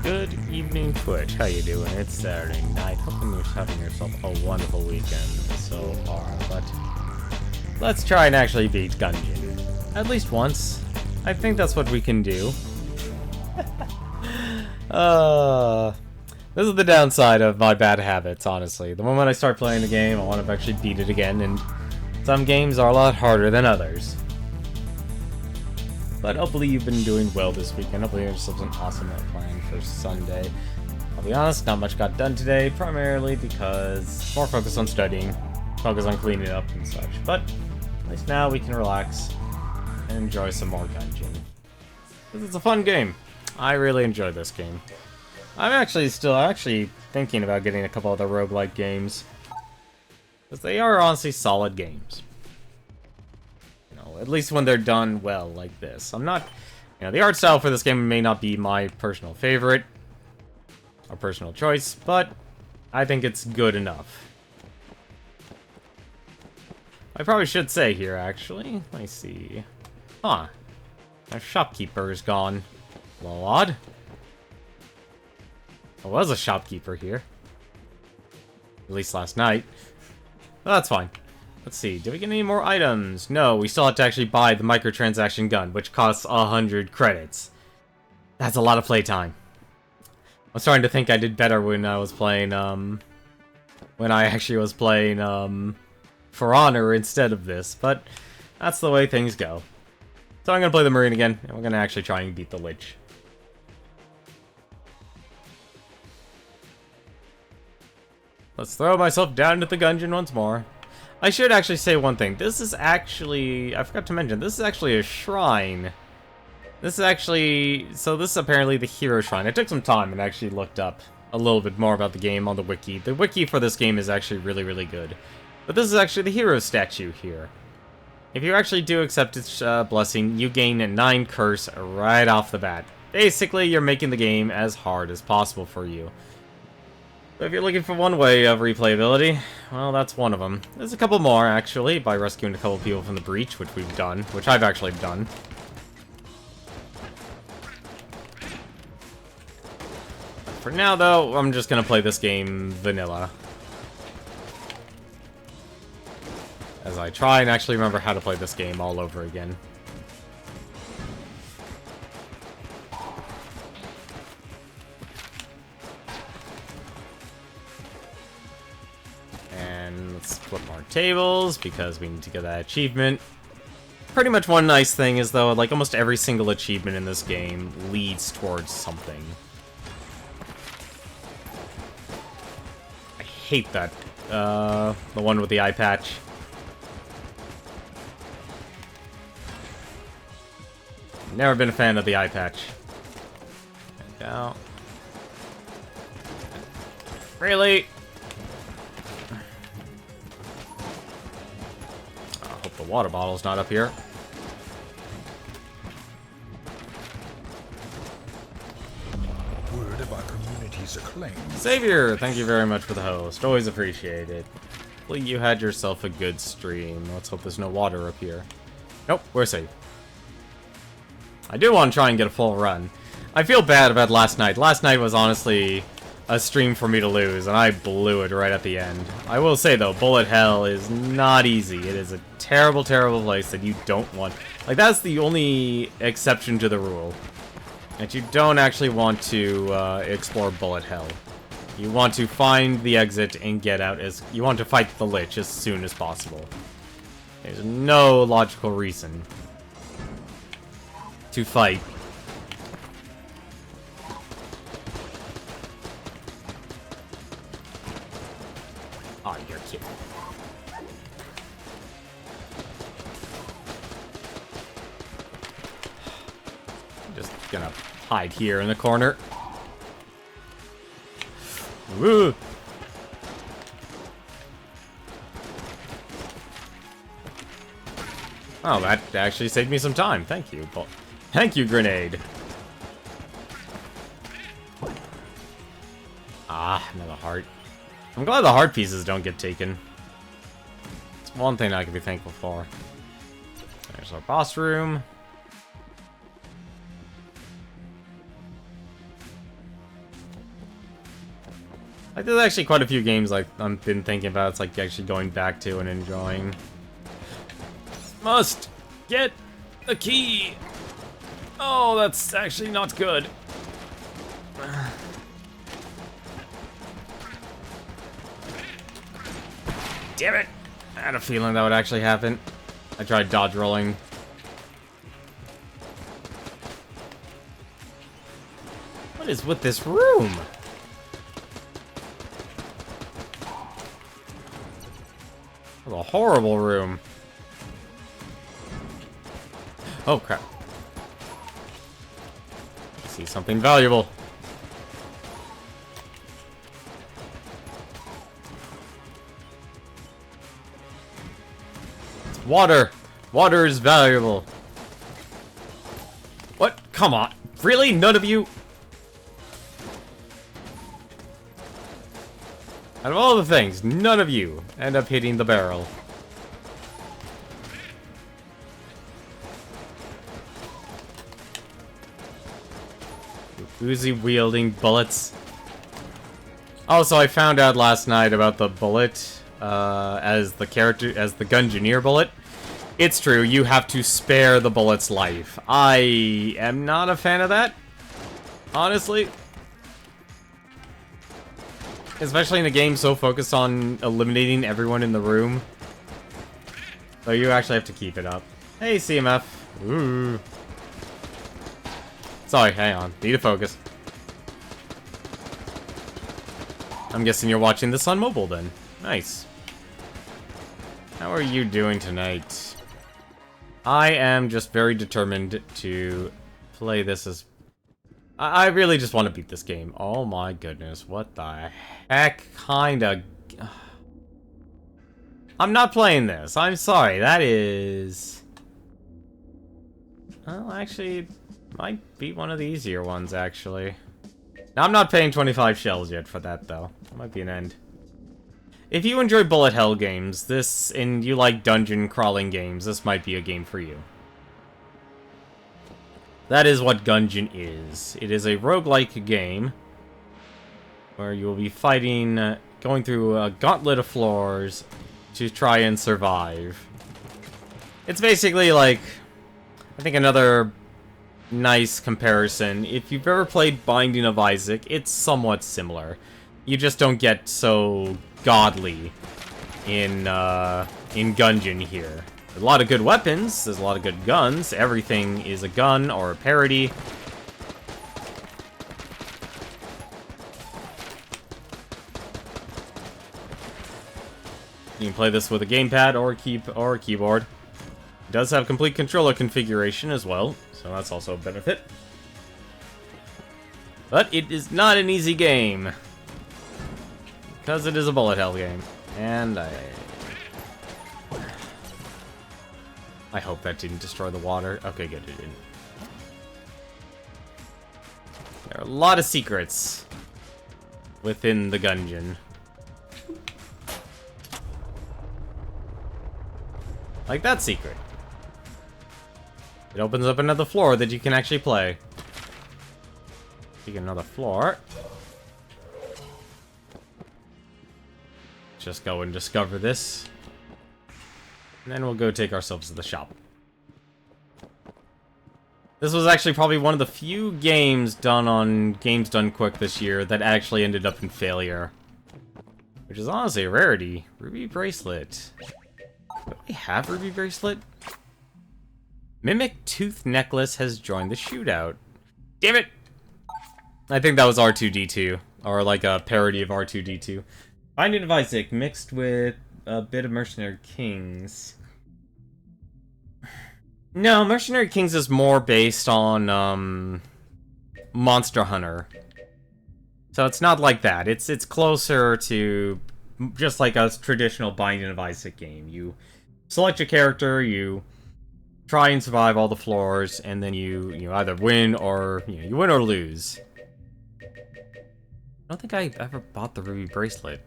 Good evening, Twitch. How you doing? It's Saturday night. Hoping you're having yourself a wonderful weekend so far. But let's try and actually beat Gungeon. At least once. I think that's what we can do. This is the downside of my bad habits, honestly. The moment I start playing the game, I want to actually beat it again, and some games are a lot harder than others. But hopefully you've been doing well this weekend. Hopefully there's something awesome plan for Sunday. I'll be honest, not much got done today, primarily because more focus on studying, focus on cleaning up and such. But at least now we can relax and enjoy some more Gungeon. This is a fun game. I really enjoy this game. I'm actually still thinking about getting a couple other roguelike games, because they are honestly solid games. At least when they're done well like this. I'm not, the art style for this game may not be my personal favorite or personal choice, but I think it's good enough. I probably should say here, actually. Let me see. Huh. Our shopkeeper is gone. A little odd. There was a shopkeeper here. At least last night. Well, that's fine. Let's see, did we get any more items? No, we still have to actually buy the microtransaction gun, which costs 100 credits. That's a lot of playtime. I'm starting to think I did better when I was playing, when I actually was playing, For Honor instead of this, but that's the way things go. So I'm gonna play the Marine again, and we're gonna actually try and beat the Lich. Let's throw myself down to the Gungeon once more. I should actually say one thing. This is actually, I forgot to mention, this is actually a shrine. This is actually, so this is apparently the hero shrine. I took some time and actually looked up a little bit more about the game on the wiki. The wiki for this game is actually really, really good. But this is actually the hero statue here. If you actually do accept its blessing, you gain a 9 curse right off the bat. Basically, you're making the game as hard as possible for you. So if you're looking for one way of replayability, well, that's one of them. There's a couple more, actually, by rescuing a couple people from the breach, which we've done, which I've actually done. For now, though, I'm just gonna play this game vanilla. As I try and actually remember how to play this game all over again. Let's flip our tables, because we need to get that achievement. Pretty much one nice thing is, though, like, almost every single achievement in this game leads towards something. I hate that, the one with the eye patch. Never been a fan of the eye patch. And now... Really? The water bottle's not up here. Word of our community's acclaim. Savior, thank you very much for the host. Always appreciate it. Hopefully you had yourself a good stream. Let's hope there's no water up here. Nope, we're safe. I do want to try and get a full run. I feel bad about last night. Last night was honestly a stream for me to lose, and I blew it right at the end. I will say, though, bullet hell is not easy. It is a terrible, terrible place that you don't want. Like, that's the only exception to the rule. that you don't actually want to explore bullet hell. You want to find the exit and get out as... You want to fight the Lich as soon as possible. There's no logical reason to fight. Oh, you're kidding. I'm just gonna hide here in the corner. Woo! Oh, that actually saved me some time. Thank you. Thank you, grenade. Ah, another heart. I'm glad the heart pieces don't get taken. It's one thing I can be thankful for. There's our boss room. Like, there's actually quite a few games like I've been thinking about. It's like actually going back to and enjoying. Must get the key. Oh, that's actually not good. Damn it! I had a feeling that would actually happen. I tried dodge rolling. What is with this room? What a horrible room. Oh crap. I see something valuable. It's water. Water is valuable. What? Come on. Really? None of you? Out of all the things, none of you end up hitting the barrel. Uzi wielding bullets. Also, I found out last night about the bullet as the Gungeoneer bullet. It's true, you have to spare the bullet's life. I am not a fan of that, honestly. Especially in a game so focused on eliminating everyone in the room. So you actually have to keep it up. Hey, CMF. Ooh. Sorry, hang on. Need to focus. I'm guessing you're watching this on mobile then. Nice. How are you doing tonight? I am just very determined to play this as... I really just want to beat this game. Oh my goodness, what the heck kind of... I'm not playing this. I'm sorry, that is... Well, actually, might be one of the easier ones, actually. Now, I'm not paying 25 shells yet for that, though. That might be an end. If you enjoy bullet hell games, and you like dungeon crawling games, this might be a game for you. That is what Gungeon is. It is a roguelike game where you will be fighting, going through a gauntlet of floors to try and survive. It's basically like, I think another nice comparison. If you've ever played Binding of Isaac, it's somewhat similar. You just don't get so godly in Gungeon here. There's a lot of good weapons, there's a lot of good guns, everything is a gun or a parody. You can play this with a gamepad or a keyboard. It does have complete controller configuration as well, so that's also a benefit. But it is not an easy game, because it is a bullet hell game, and I hope that didn't destroy the water. Okay, good, it didn't. There are a lot of secrets within the Gungeon. Like that secret. It opens up another floor that you can actually play. Take another floor. Just go and discover this. And then we'll go take ourselves to the shop. This was actually probably one of the few games done on Games Done Quick this year that actually ended up in failure. Which is honestly a rarity. Ruby Bracelet. Do I have Ruby Bracelet? Mimic Tooth Necklace has joined the shootout. Damn it! I think that was R2-D2. Or like a parody of R2-D2. Binding of Isaac mixed with a bit of Mercenary Kings. No, Mercenary Kings is more based on, Monster Hunter. So it's not like that. It's closer to just like a traditional Binding of Isaac game. You select your character, you try and survive all the floors, and then you either win or you win or lose. I don't think I ever bought the Ruby Bracelet.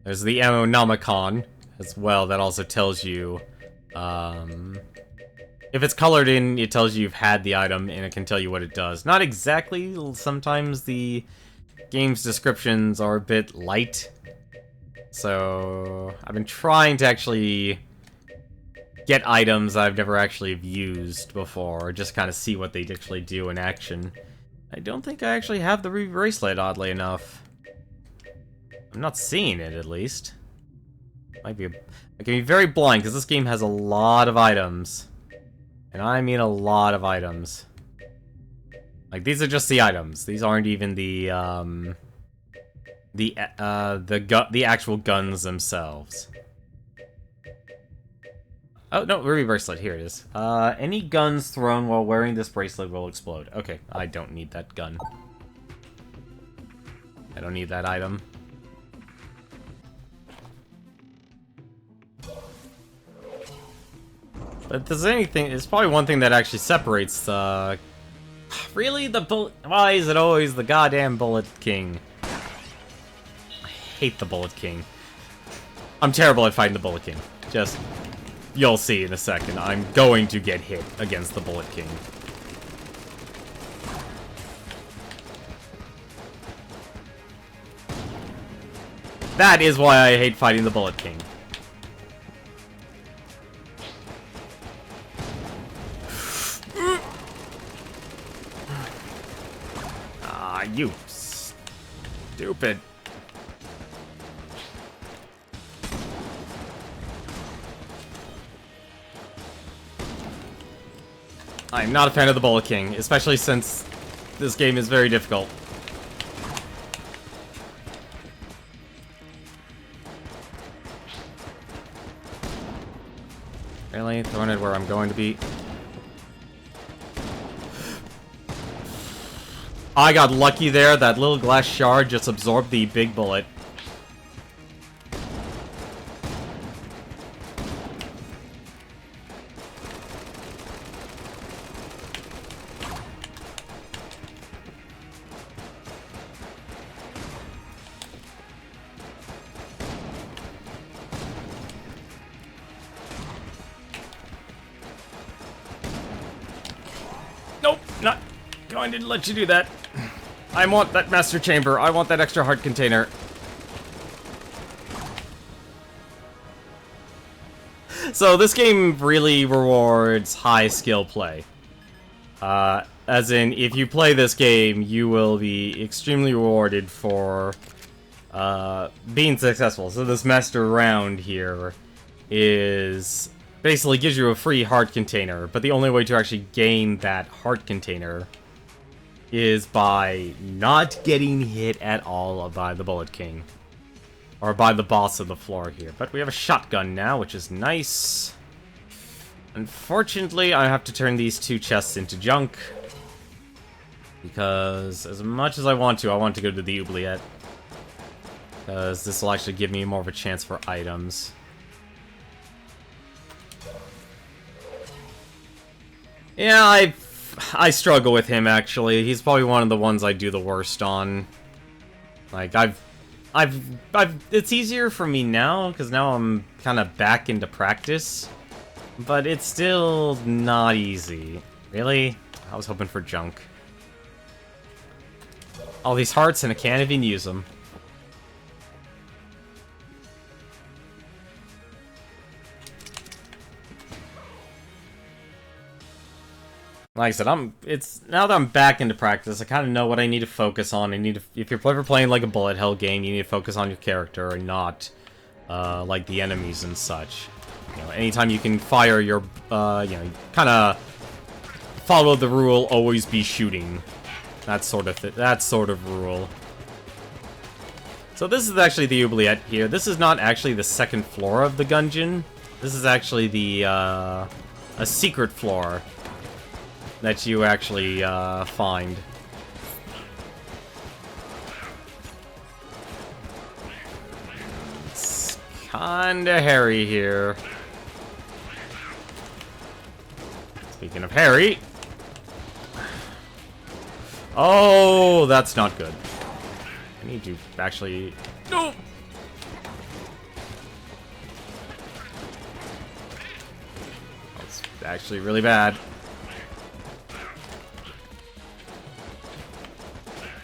There's the Ammonomicon as well. That also tells you, if it's colored in, it tells you you've had the item, and it can tell you what it does. Not exactly. Sometimes the game's descriptions are a bit light. So I've been trying to actually get items I've never actually used before, just kind of see what they actually do in action. I don't think I actually have the Ruby Bracelet, oddly enough. I'm not seeing it, at least. I can be very blind, because this game has a lot of items. And I mean a lot of items. Like, these are just the items. These aren't even the actual guns themselves. Oh, no, Ruby Bracelet. Here it is. Any guns thrown while wearing this bracelet will explode. Okay, I don't need that gun. I don't need that item. But if there's anything, it's probably one thing that actually separates, really? The bullet? Why is it always the goddamn Bullet King? I hate the Bullet King. I'm terrible at fighting the Bullet King. Just, you'll see in a second. I'm going to get hit against the Bullet King. That is why I hate fighting the Bullet King. You stupid. I'm not a fan of the Bullet King, especially since this game is very difficult. Really? Throwing it where I'm going to be. I got lucky there. That little glass shard just absorbed the big bullet. Nope, not going to let you do that. I want that master chamber. I want that extra heart container. So this game really rewards high skill play. As in, if you play this game, you will be extremely rewarded for being successful. So this master round here is basically gives you a free heart container, but the only way to actually gain that heart container is by not getting hit at all by the Bullet King. Or by the boss of the floor here. But we have a shotgun now, which is nice. Unfortunately, I have to turn these two chests into junk. Because as much as I want to go to the oubliette. Because this will actually give me more of a chance for items. Yeah, I struggle with him, actually. He's probably one of the ones I do the worst on. Like, it's easier for me now, because now I'm kind of back into practice. But it's still not easy. Really? I was hoping for junk. All these hearts, and I can't even use them. Like I said, now that I'm back into practice, I kind of know what I need to focus on. If you're ever playing like a bullet hell game, you need to focus on your character and not, like the enemies and such. You know, anytime you can fire your, you know, kind of follow the rule, always be shooting. That sort of rule. So this is actually the oubliette here. This is not actually the second floor of the Gungeon. This is actually the, a secret floor that you actually, find. It's kinda hairy here. Speaking of hairy... Oh, that's not good. I need to actually... No! That's actually really bad.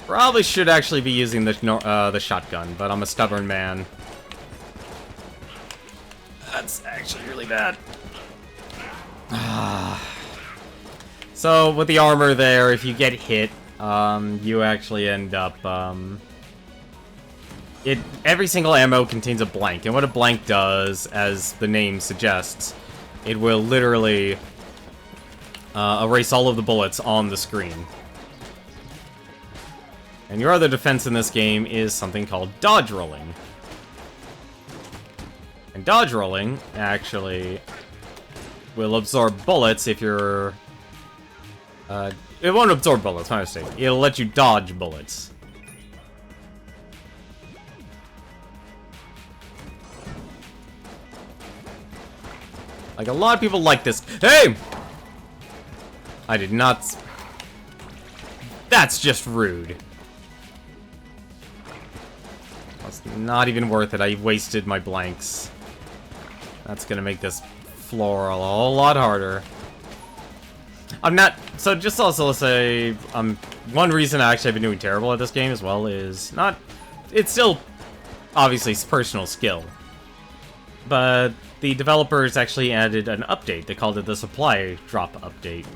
Probably should actually be using the shotgun, but I'm a stubborn man. That's actually really bad. So, with the armor there, if you get hit, you actually end up, every single ammo contains a blank, and what a blank does, as the name suggests, it will literally, erase all of the bullets on the screen. And your other defense in this game is something called dodge rolling. And dodge rolling, actually, will absorb bullets if you're... it won't absorb bullets, my mistake. It'll let you dodge bullets. Like, a lot of people like this. Hey! I did not... That's just rude. That's not even worth it. I wasted my blanks. That's gonna make this floor a whole lot harder. I'm not... So, just also say... one reason I actually have been doing terrible at this game as well is not... It's still, obviously, personal skill. But the developers actually added an update. They called it the supply drop update.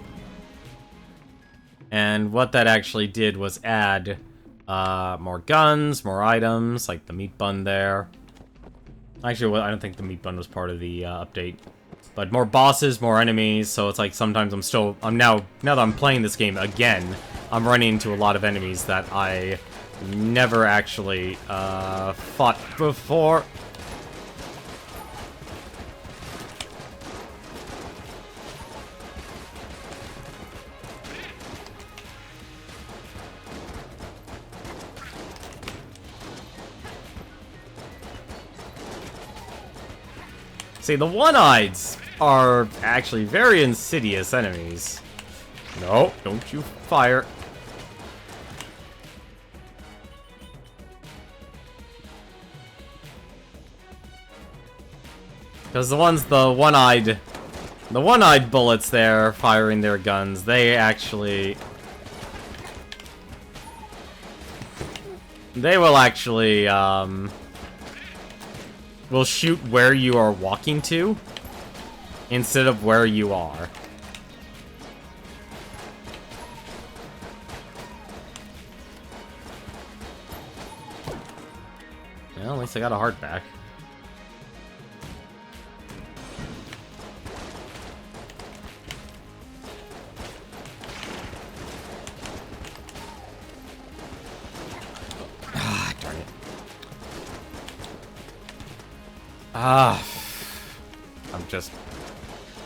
And what that actually did was add more guns, more items, like the meat bun there. Actually, well, I don't think the meat bun was part of the update. But more bosses, more enemies, so it's like sometimes now that I'm playing this game again, I'm running into a lot of enemies that I never actually fought before. See, the one-eyeds are actually very insidious enemies. No, don't you fire. Because the one-eyed bullets there, firing their guns, they will actually, will shoot where you are walking to, instead of where you are. Well, at least I got a heart back. Ah, darn it.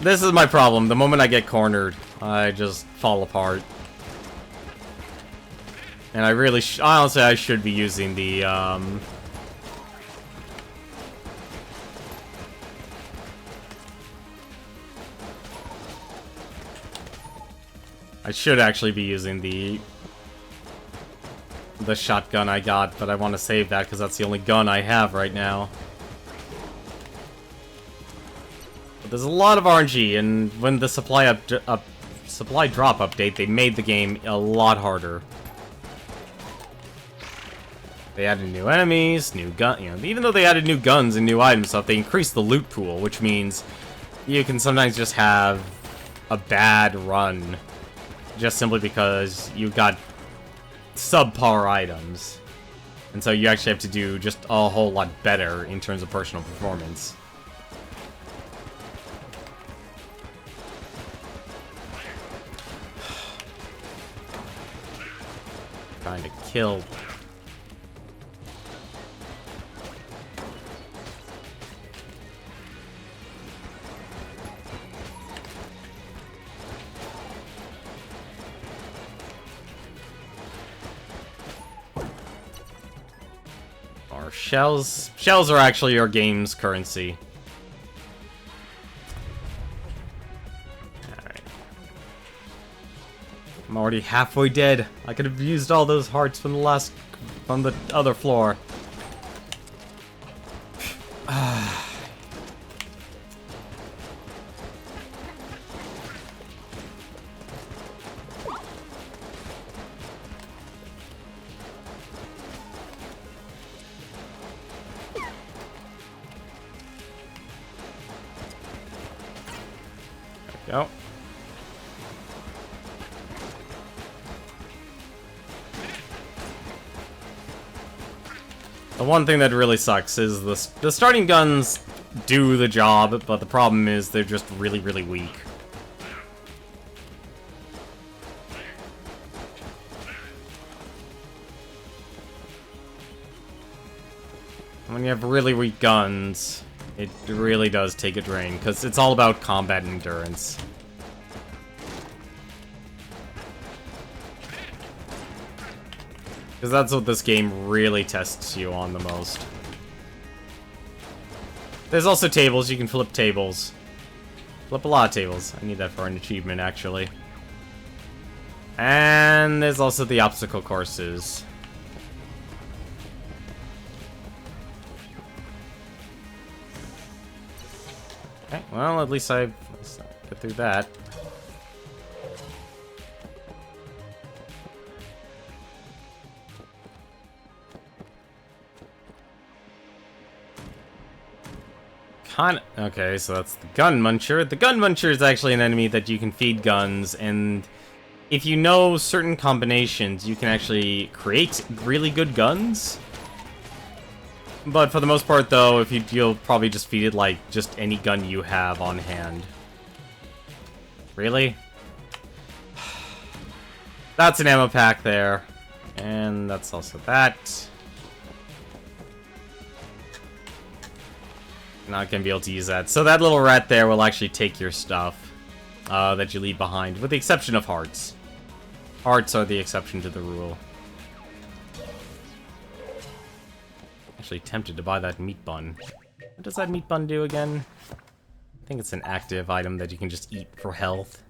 This is my problem. The moment I get cornered, I just fall apart. And I really honestly, I should be using the, I should actually be using the shotgun I got, but I want to save that because that's the only gun I have right now. But there's a lot of RNG, and when the supply drop update, they made the game a lot harder. They added new enemies, new gun, even though they added new guns and new items stuff, they increased the loot pool, which means you can sometimes just have a bad run just simply because you got subpar items. And so you actually have to do just a whole lot better in terms of personal performance. Trying to kill. Or shells. Shells are actually your game's currency. Alright. I'm already halfway dead. I could have used all those hearts from the other floor. Go. The one thing that really sucks is the starting guns do the job, but the problem is they're just really, really weak. When you have really weak guns, it really does take a drain, because it's all about combat endurance. Because that's what this game really tests you on the most. There's also tables, you can flip tables. Flip a lot of tables. I need that for an achievement, actually. And there's also the obstacle courses. Okay, well, at least I get through that. Okay, so that's the gun muncher. The gun muncher is actually an enemy that you can feed guns, and if you know certain combinations, you can actually create really good guns. But for the most part, though, you'll probably just feed it like just any gun you have on hand. Really? That's an ammo pack there, and that's also that. Not gonna be able to use that. So that little rat there will actually take your stuff that you leave behind, with the exception of hearts. Hearts are the exception to the rule. Actually tempted to buy that meat bun. What does that meat bun do again? I think it's an active item that you can just eat for health.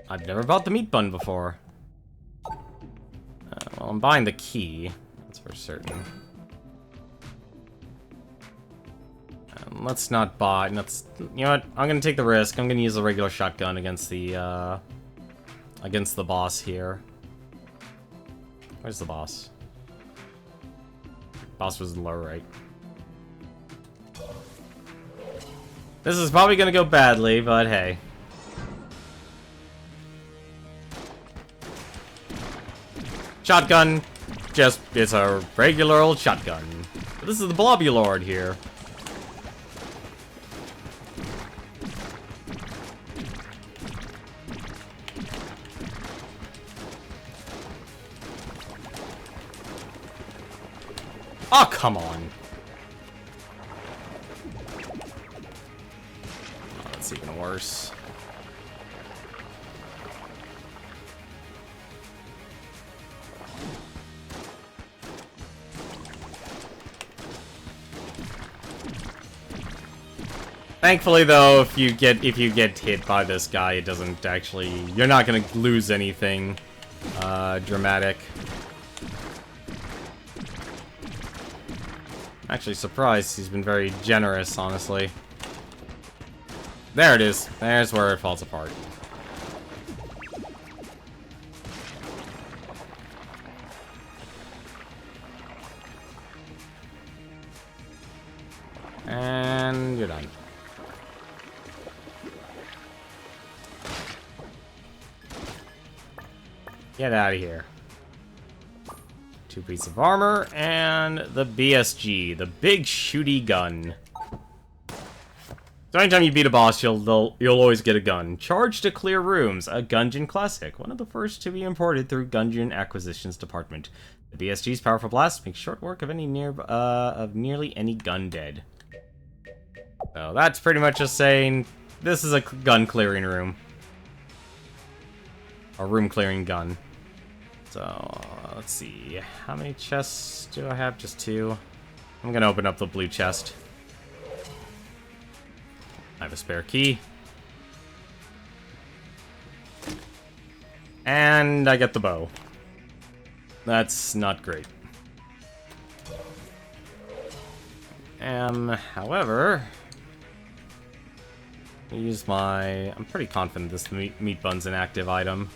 I've never bought the meat bun before. Well, I'm buying the key. That's for certain. Let's not buy. You know what? I'm gonna take the risk. I'm gonna use a regular shotgun against the boss here. Where's the boss? Boss was low right. This is probably gonna go badly, but hey. Shotgun, it's a regular old shotgun. But this is the Blobby Lord here. Oh, come on. Oh, that's even worse. Thankfully, though, if you get hit by this guy, it doesn't actually. You're not gonna lose anything dramatic. I'm actually surprised. He's been very generous, honestly. There it is. There's where it falls apart. And you're done. Get out of here. 2 pieces of armor, and the BSG, the big shooty gun. So anytime you beat a boss, you'll always get a gun. Charge to clear rooms, a Gungeon classic, one of the first to be imported through Gungeon Acquisitions Department. The BSG's powerful blast makes short work of nearly any gun dead. So that's pretty much just saying this is a gun clearing room. A room clearing gun. So, let's see. How many chests do I have? Just 2. I'm gonna open up the blue chest. I have a spare key. And I get the bow. That's not great. However... use my... I'm pretty confident this meat bun's an active item.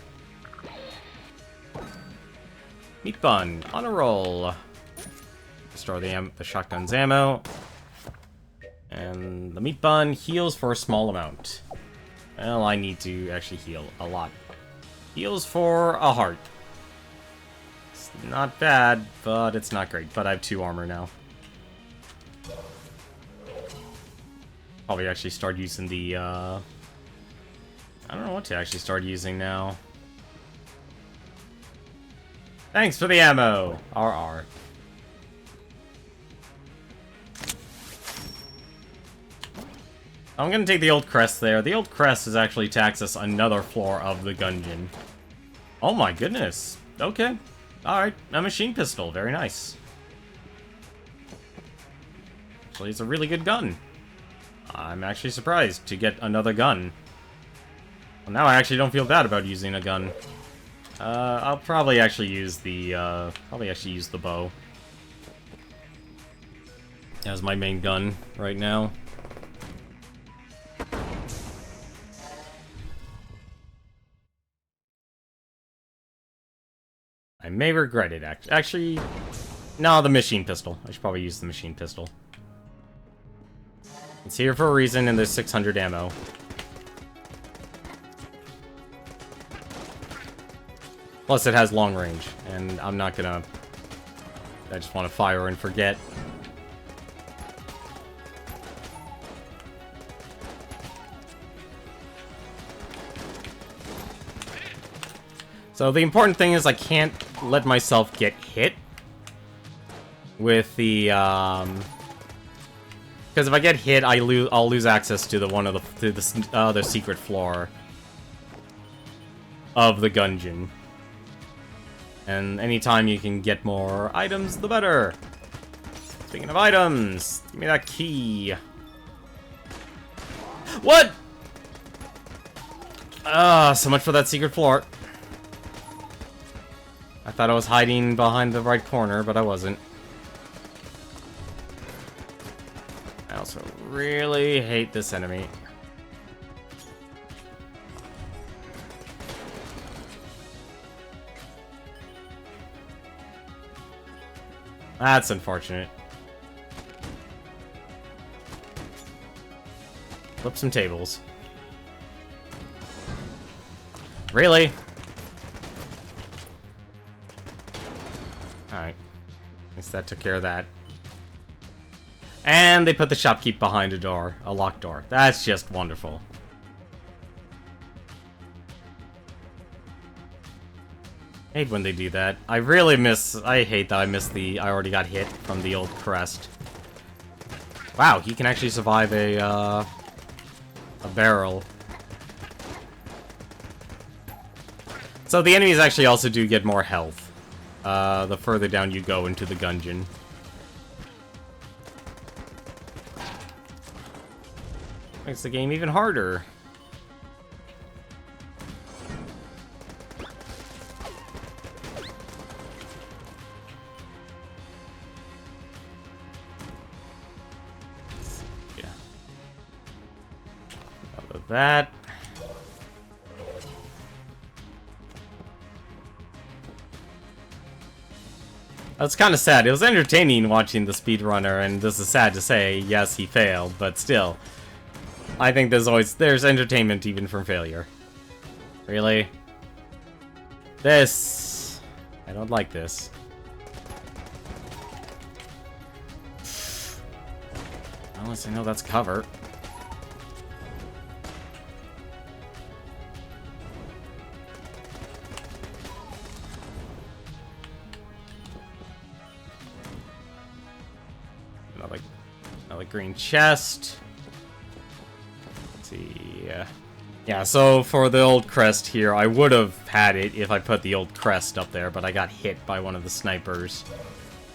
Meat bun, on a roll. Restore the shotgun's ammo. And the meat bun heals for a small amount. Well, I need to actually heal a lot. Heals for a heart. It's not bad, but it's not great. But I have 2 armor now. Probably actually start using the, I don't know what to actually start using now. Thanks for the ammo! RR. I'm gonna take the old crest there. The old crest is actually tax us another floor of the Gungeon. Oh my goodness. Okay. Alright, a machine pistol. Very nice. Actually, it's a really good gun. I'm actually surprised to get another gun. Well, now I actually don't feel bad about using a gun. I'll probably actually use the, bow. As my main gun right now. I may regret it, actually... No, the machine pistol. I should probably use the machine pistol. It's here for a reason, and there's 600 ammo. Plus, it has long range, and I'm not gonna... I just want to fire and forget. So the important thing is I can't let myself get hit with the, because if I get hit, I'll lose access to the other secret floor of the Gungeon. And anytime you can get more items, the better. Speaking of items, give me that key. What? So much for that secret floor. I thought I was hiding behind the right corner, but I wasn't. I also really hate this enemy. That's unfortunate. Flip some tables. Really? Alright. At least that took care of that. And they put the shopkeep behind a door. A locked door. That's just wonderful. I hate when they do that. I hate that I missed I already got hit from the old crest. Wow, he can actually survive a barrel. So the enemies actually also do get more health. The further down you go into the Gungeon. Makes the game even harder. Yeah. Out of that. That's kind of sad. It was entertaining watching the speedrunner, and this is sad to say, yes, he failed, but still. I think there's entertainment even from failure. Really? This... I don't like this. Unless I know that's cover. Another green chest. Let's see. Yeah, so for the old crest here, I would have had it if I put the old crest up there, but I got hit by one of the snipers.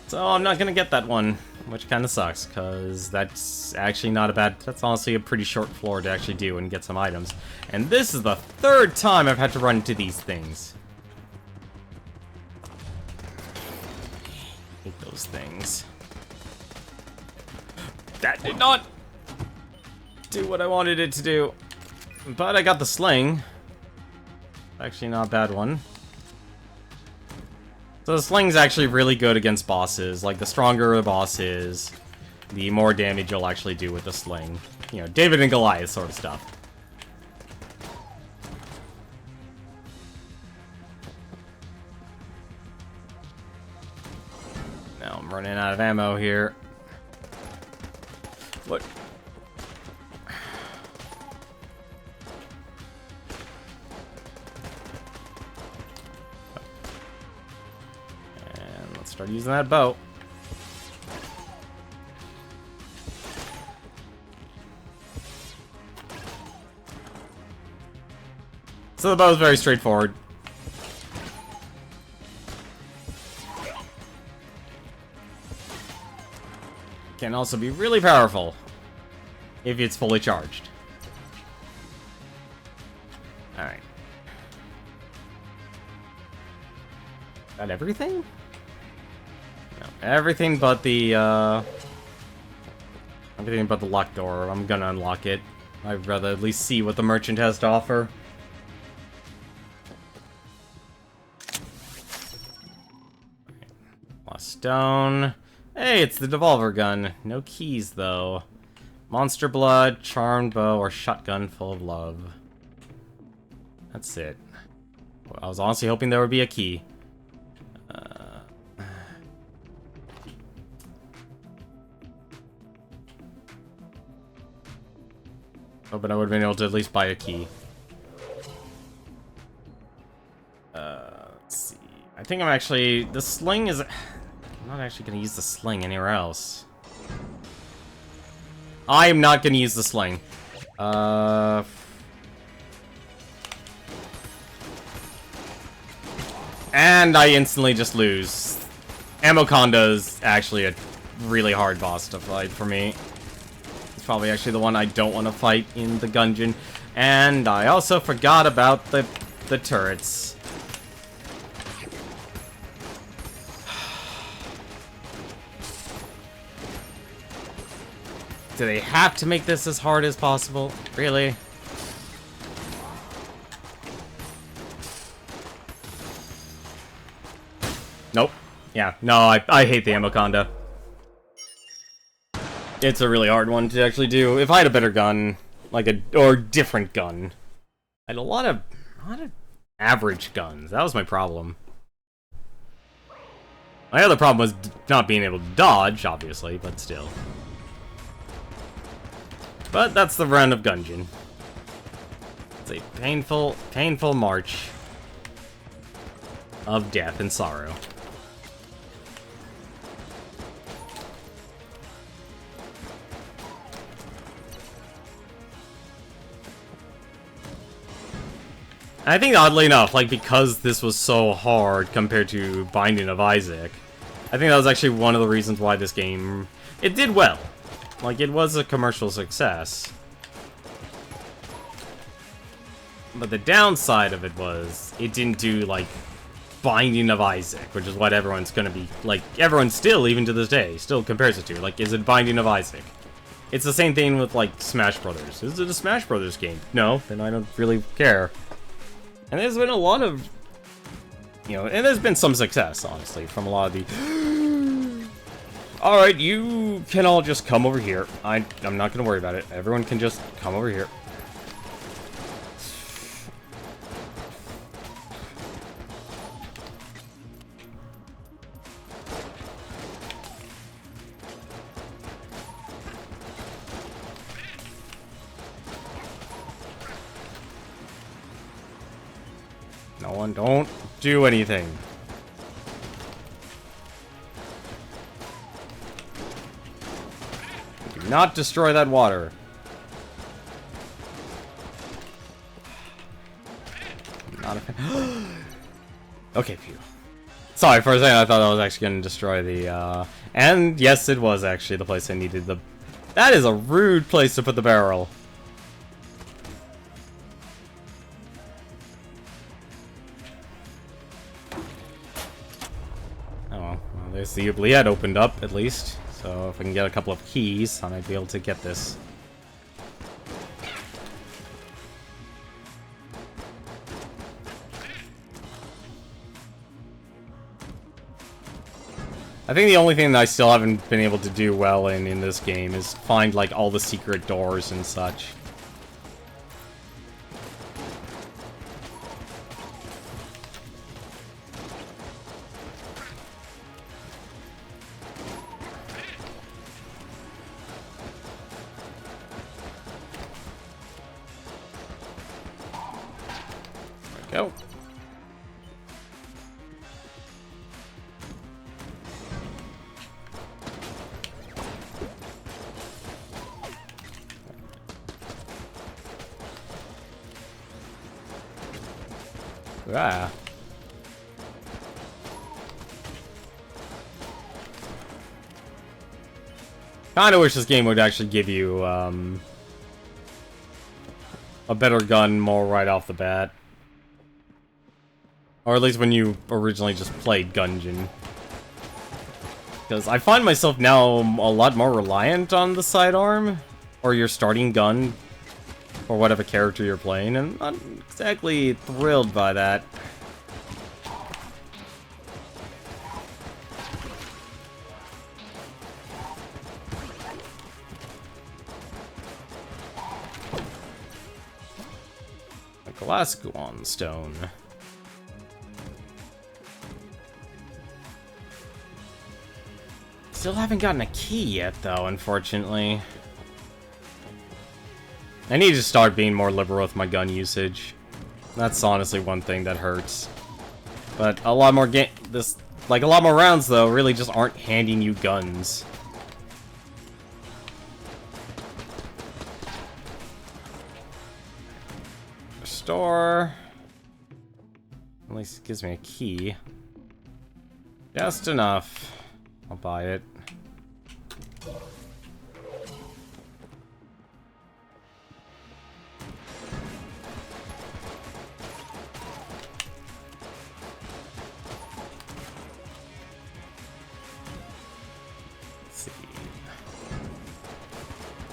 So I'm not gonna get that one, which kind of sucks, because that's actually not a bad... That's honestly a pretty short floor to actually do and get some items. And this is the third time I've had to run into these things. I hate those things. That did not do what I wanted it to do. But I got the sling. Actually not a bad one. So the sling's actually really good against bosses. Like, the stronger the boss is, the more damage you'll actually do with the sling. You know, David and Goliath sort of stuff. Now I'm running out of ammo here. What? And let's start using that bow. So the bow is very straightforward. Can also be really powerful if it's fully charged. Alright. Got everything? No, everything but the everything but the locked door. I'm gonna unlock it. I'd rather at least see what the merchant has to offer. Lost stone. Hey, it's the Devolver gun. No keys, though. Monster blood, charmed bow, or shotgun full of love. That's it. Well, I was honestly hoping there would be a key. Hoping I would have been able to at least buy a key. Let's see. I think I'm actually... The sling is... I'm not actually going to use the sling anywhere else. I am not going to use the sling. And I instantly just lose. Amoconda is actually a really hard boss to fight for me. It's probably actually the one I don't want to fight in the Gungeon. And I also forgot about the turrets. Do they have to make this as hard as possible? Really? Nope. Yeah, no, I hate the Amoconda. It's a really hard one to actually do. If I had a better gun, like or different gun. I had a lot of average guns. That was my problem. My other problem was not being able to dodge, obviously, but still. But that's the run of Gungeon. It's a painful, painful march of death and sorrow. I think oddly enough, like, because this was so hard compared to Binding of Isaac, I think that was actually one of the reasons why this game, it did well. Like, it was a commercial success. But the downside of it was, it didn't do, like, Binding of Isaac, which is what everyone's gonna be, like, everyone still, even to this day, still compares it to. Like, is it Binding of Isaac? It's the same thing with, like, Smash Brothers. Is it a Smash Brothers game? No, then I don't really care. And there's been a lot of, you know, and there's been some success, honestly, from a lot of the... Alright, you can all just come over here. I'm not gonna worry about it. Everyone can just come over here. No one, don't do anything. Do not destroy that water. I'm not a fan. Okay, phew. Sorry, for a second I thought I was actually going to destroy the, and yes, it was actually the place I needed the... That is a rude place to put the barrel. Oh, well, there's the oubliette opened up, at least. So if I can get a couple of keys, I might be able to get this. I think the only thing that I still haven't been able to do well in this game is find, like, all the secret doors and such. There we go. Ah. Kinda wish this game would actually give you, a better gun more right off the bat. Or at least when you originally just played Gungeon. Because I find myself now a lot more reliant on the sidearm, or your starting gun, or whatever character you're playing, and I'm not exactly thrilled by that. A glass Gungeon stone. Still haven't gotten a key yet, though, unfortunately. I need to start being more liberal with my gun usage. That's honestly one thing that hurts. But a lot more a lot more rounds though really just aren't handing you guns. Restore. At least it gives me a key. Just enough. I'll buy it.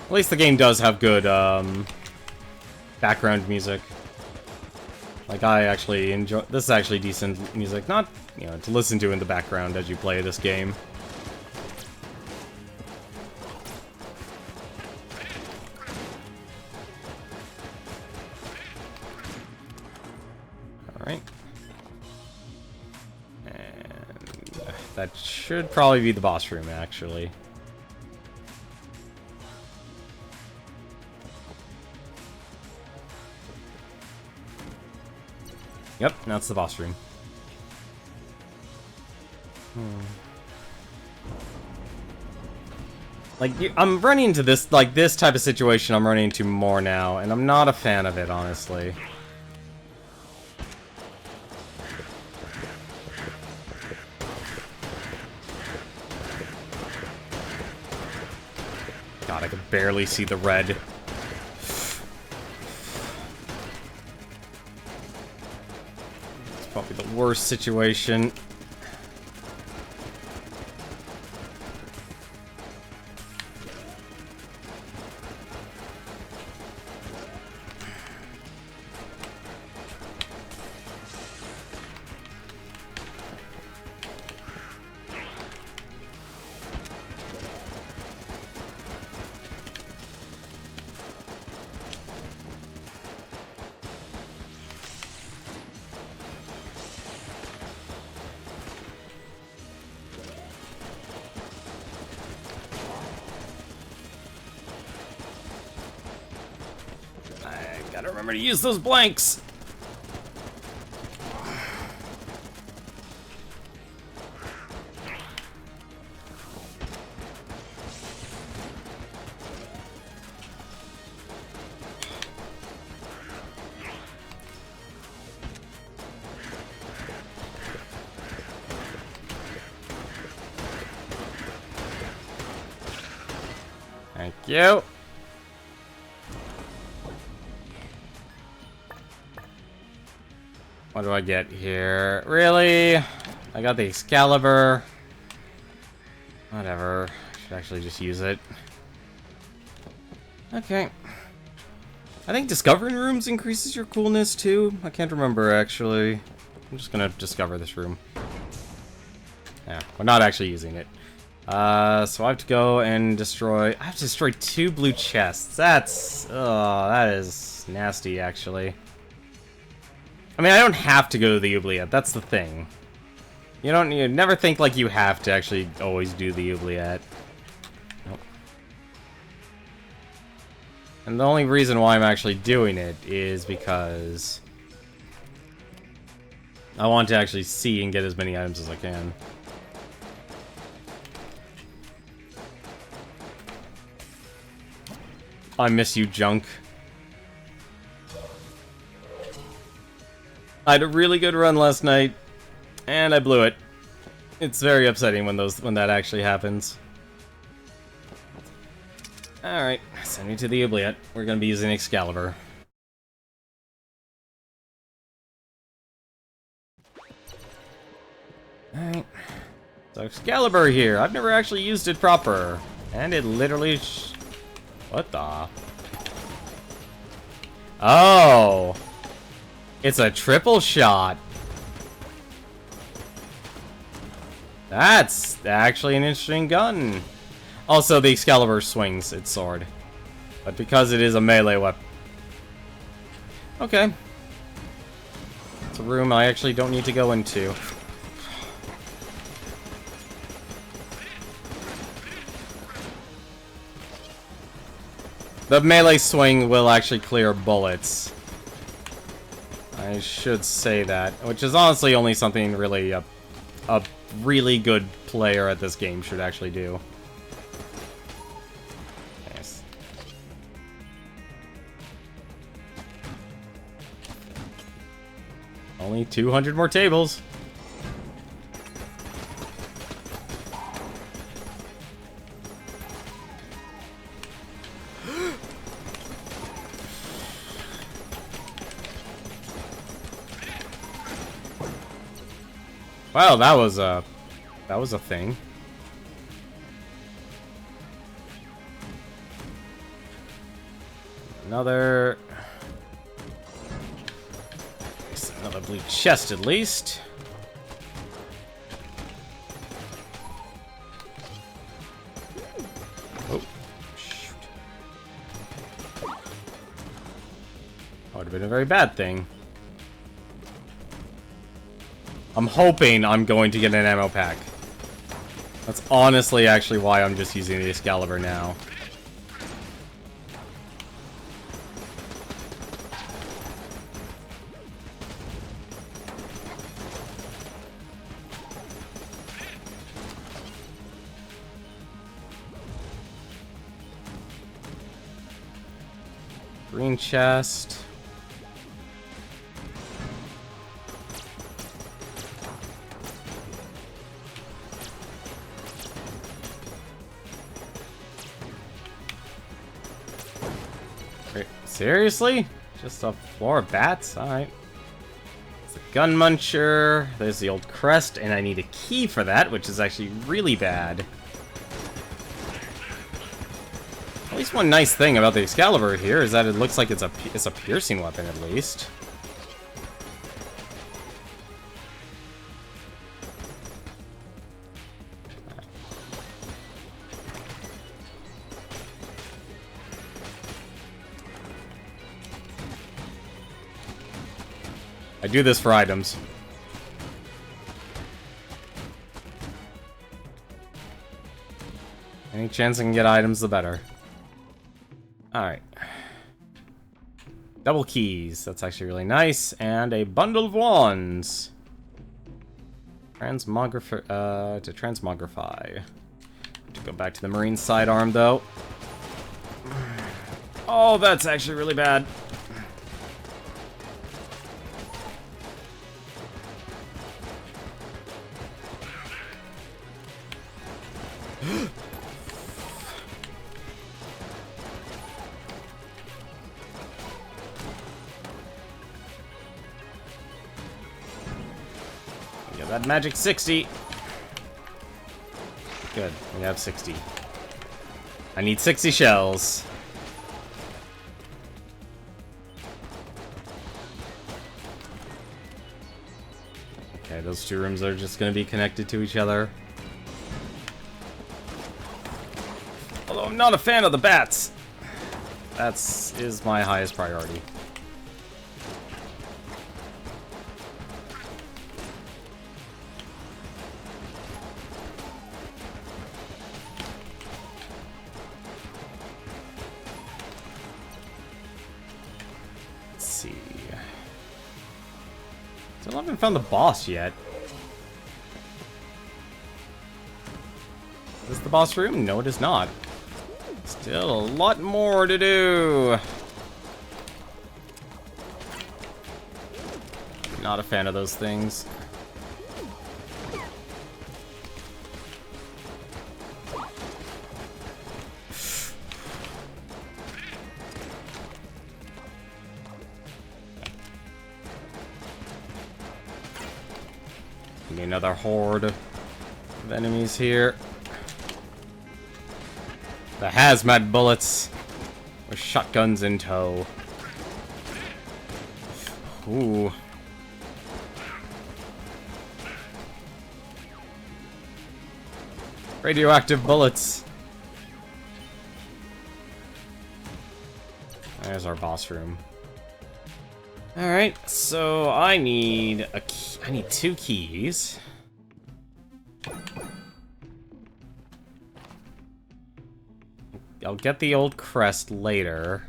At least the game does have good, background music. Like, I actually enjoy... This is actually decent music. Not, you know, to listen to in the background as you play this game. Alright. And... that should probably be the boss room, actually. Yep, that's the boss room. Like, I'm running into this, like, this type of situation I'm running into more now, and I'm not a fan of it, honestly. God, I could barely see the red. Probably the worst situation. Gotta remember to use those blanks. Thank you. What do I get here? Really? I got the Excalibur. Whatever. I should actually just use it. Okay. I think discovering rooms increases your coolness too. I can't remember actually. I'm just gonna discover this room. Yeah, we're not actually using it. So I have to go and destroy... I have to destroy 2 blue chests. That's... Oh, that is nasty, actually. I mean, I don't have to go to the oubliette. That's the thing. You never think like you have to actually always do the oubliette. Nope. And the only reason why I'm actually doing it is because I want to actually see and get as many items as I can. I miss you, junk. I had a really good run last night, and I blew it. It's very upsetting when that actually happens. Alright, send me to the oubliette. We're gonna be using Excalibur. Alright. So Excalibur here. I've never actually used it proper. And it literally... What the... Oh! It's a triple shot. That's actually an interesting gun. Also, the Excalibur swings its sword. But because it is a melee weapon... Okay. It's a room I actually don't need to go into. The melee swing will actually clear bullets. I should say that, which is honestly only something really a really good player at this game should actually do. Nice. Only 200 more tables. Wow, that was a thing. Another blue chest at least. Oh, shoot. That would have been a very bad thing. I'm hoping I'm going to get an ammo pack. That's honestly actually why I'm just using the Excalibur now. Green chest. Seriously? Just a floor of bats? Alright. It's a gun muncher. There's the old crest, and I need a key for that, which is actually really bad. At least one nice thing about the Excalibur here is that it looks like it's a piercing weapon at least. I do this for items. Any chance I can get items, the better. Alright. Double keys. That's actually really nice. And a bundle of wands. Transmogrify, to transmogrify. To go back to the marine sidearm, though. Oh, that's actually really bad. Yeah, that magic 60. Good, we have 60. I need 60 shells. Okay, those two rooms are just gonna be connected to each other. Although I'm not a fan of the bats. That's is my highest priority. Let's see. Still haven't found the boss yet. Is this the boss room? No, it is not. Still a lot more to do. Not a fan of those things. Need another horde of enemies here. The hazmat bullets with shotguns in tow. Ooh. Radioactive bullets. There's our boss room. Alright, so I need a key. I need 2 keys. I'll get the old crest later.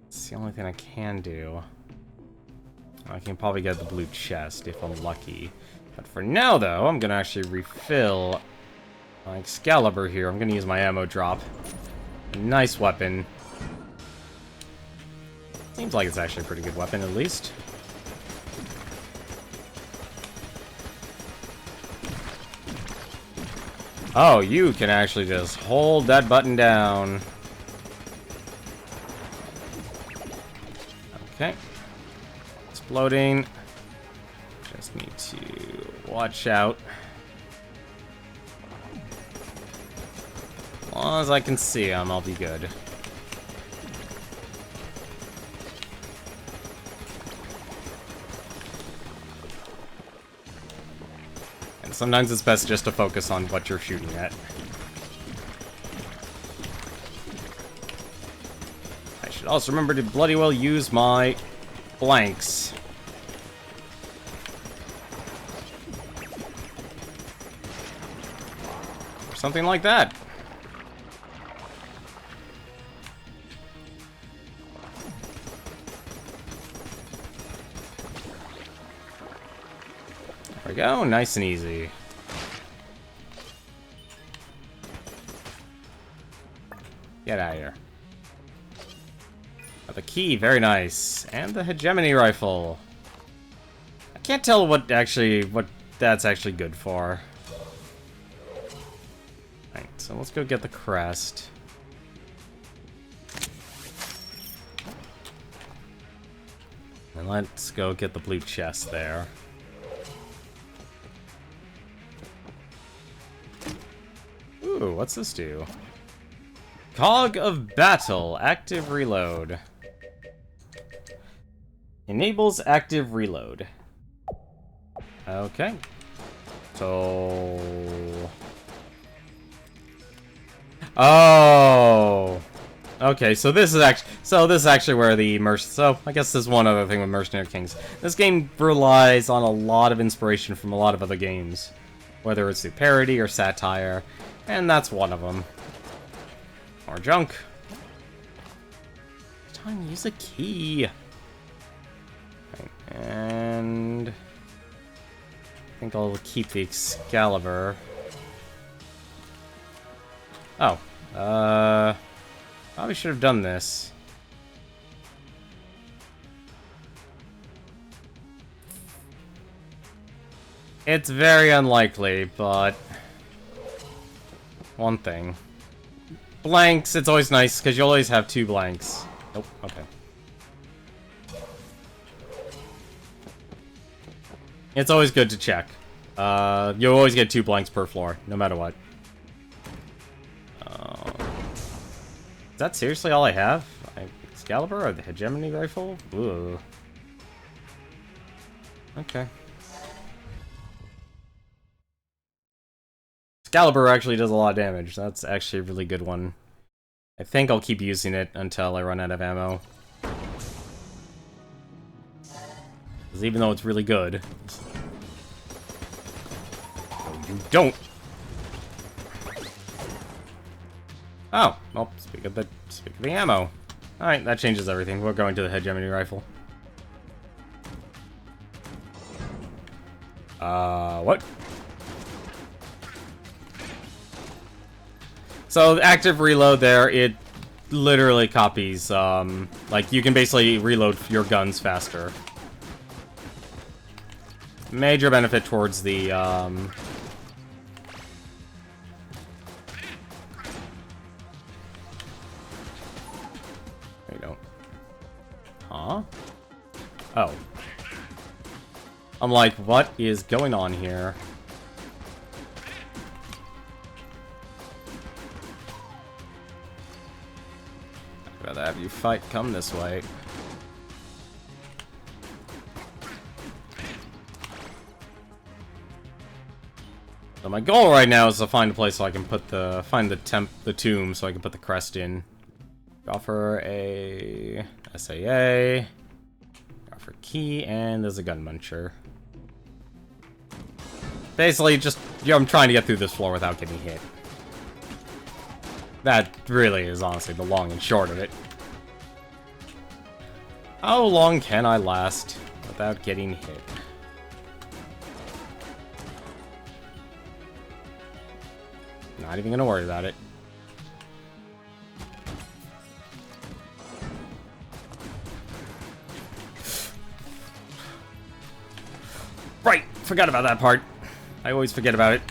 It's the only thing I can do. I can probably get the blue chest if I'm lucky. But for now, though, I'm gonna actually refill my Excalibur here. I'm gonna use my ammo drop. A nice weapon. Seems like it's actually a pretty good weapon, at least. Oh, you can actually just hold that button down. Okay. Exploding. Just need to watch out. As long as I can see him, I'll be good. Sometimes it's best just to focus on what you're shooting at. I should also remember to bloody well use my blanks. Or something like that. There we go, nice and easy. Get out of here. Oh, the key, very nice. And the hegemony rifle. I can't tell what that's actually good for. Alright, so let's go get the crest. And let's go get the blue chest there. Ooh, what's this do? Cog of Battle, active reload. Enables active reload. Okay. So... Oh! Okay, so this is actually where the so I guess there's one other thing with Mercenary Kings. This game relies on a lot of inspiration from a lot of other games. Whether it's through parody or satire. And that's one of them. More junk. Time to use a key. Right, and I think I'll keep the Excalibur. Oh, probably should have done this. It's very unlikely, but one thing. Blanks, it's always nice, because you always have 2 blanks. Nope, okay. It's always good to check. You'll always get 2 blanks per floor, no matter what. Is that seriously all I have? Excalibur or the hegemony rifle? Ooh. Okay. Excalibur actually does a lot of damage. That's actually a really good one. I think I'll keep using it until I run out of ammo. Because even though it's really good... No, you don't! Oh, well, speak of the ammo. Alright, that changes everything. We're going to the hegemony rifle. What? So, the active reload there, it literally copies, like, you can basically reload your guns faster. Major benefit towards the, Wait, don't. Huh? Oh. I'm like, what is going on here? I'd rather have you fight come this way. So my goal right now is to find a place so I can put the the tomb so I can put the crest in. Offer a SAA. Offer key, and there's a gun muncher. Basically, just I'm trying to get through this floor without getting hit. That really is honestly the long and short of it. How long can I last without getting hit? Not even gonna worry about it. Right, forgot about that part. I always forget about it.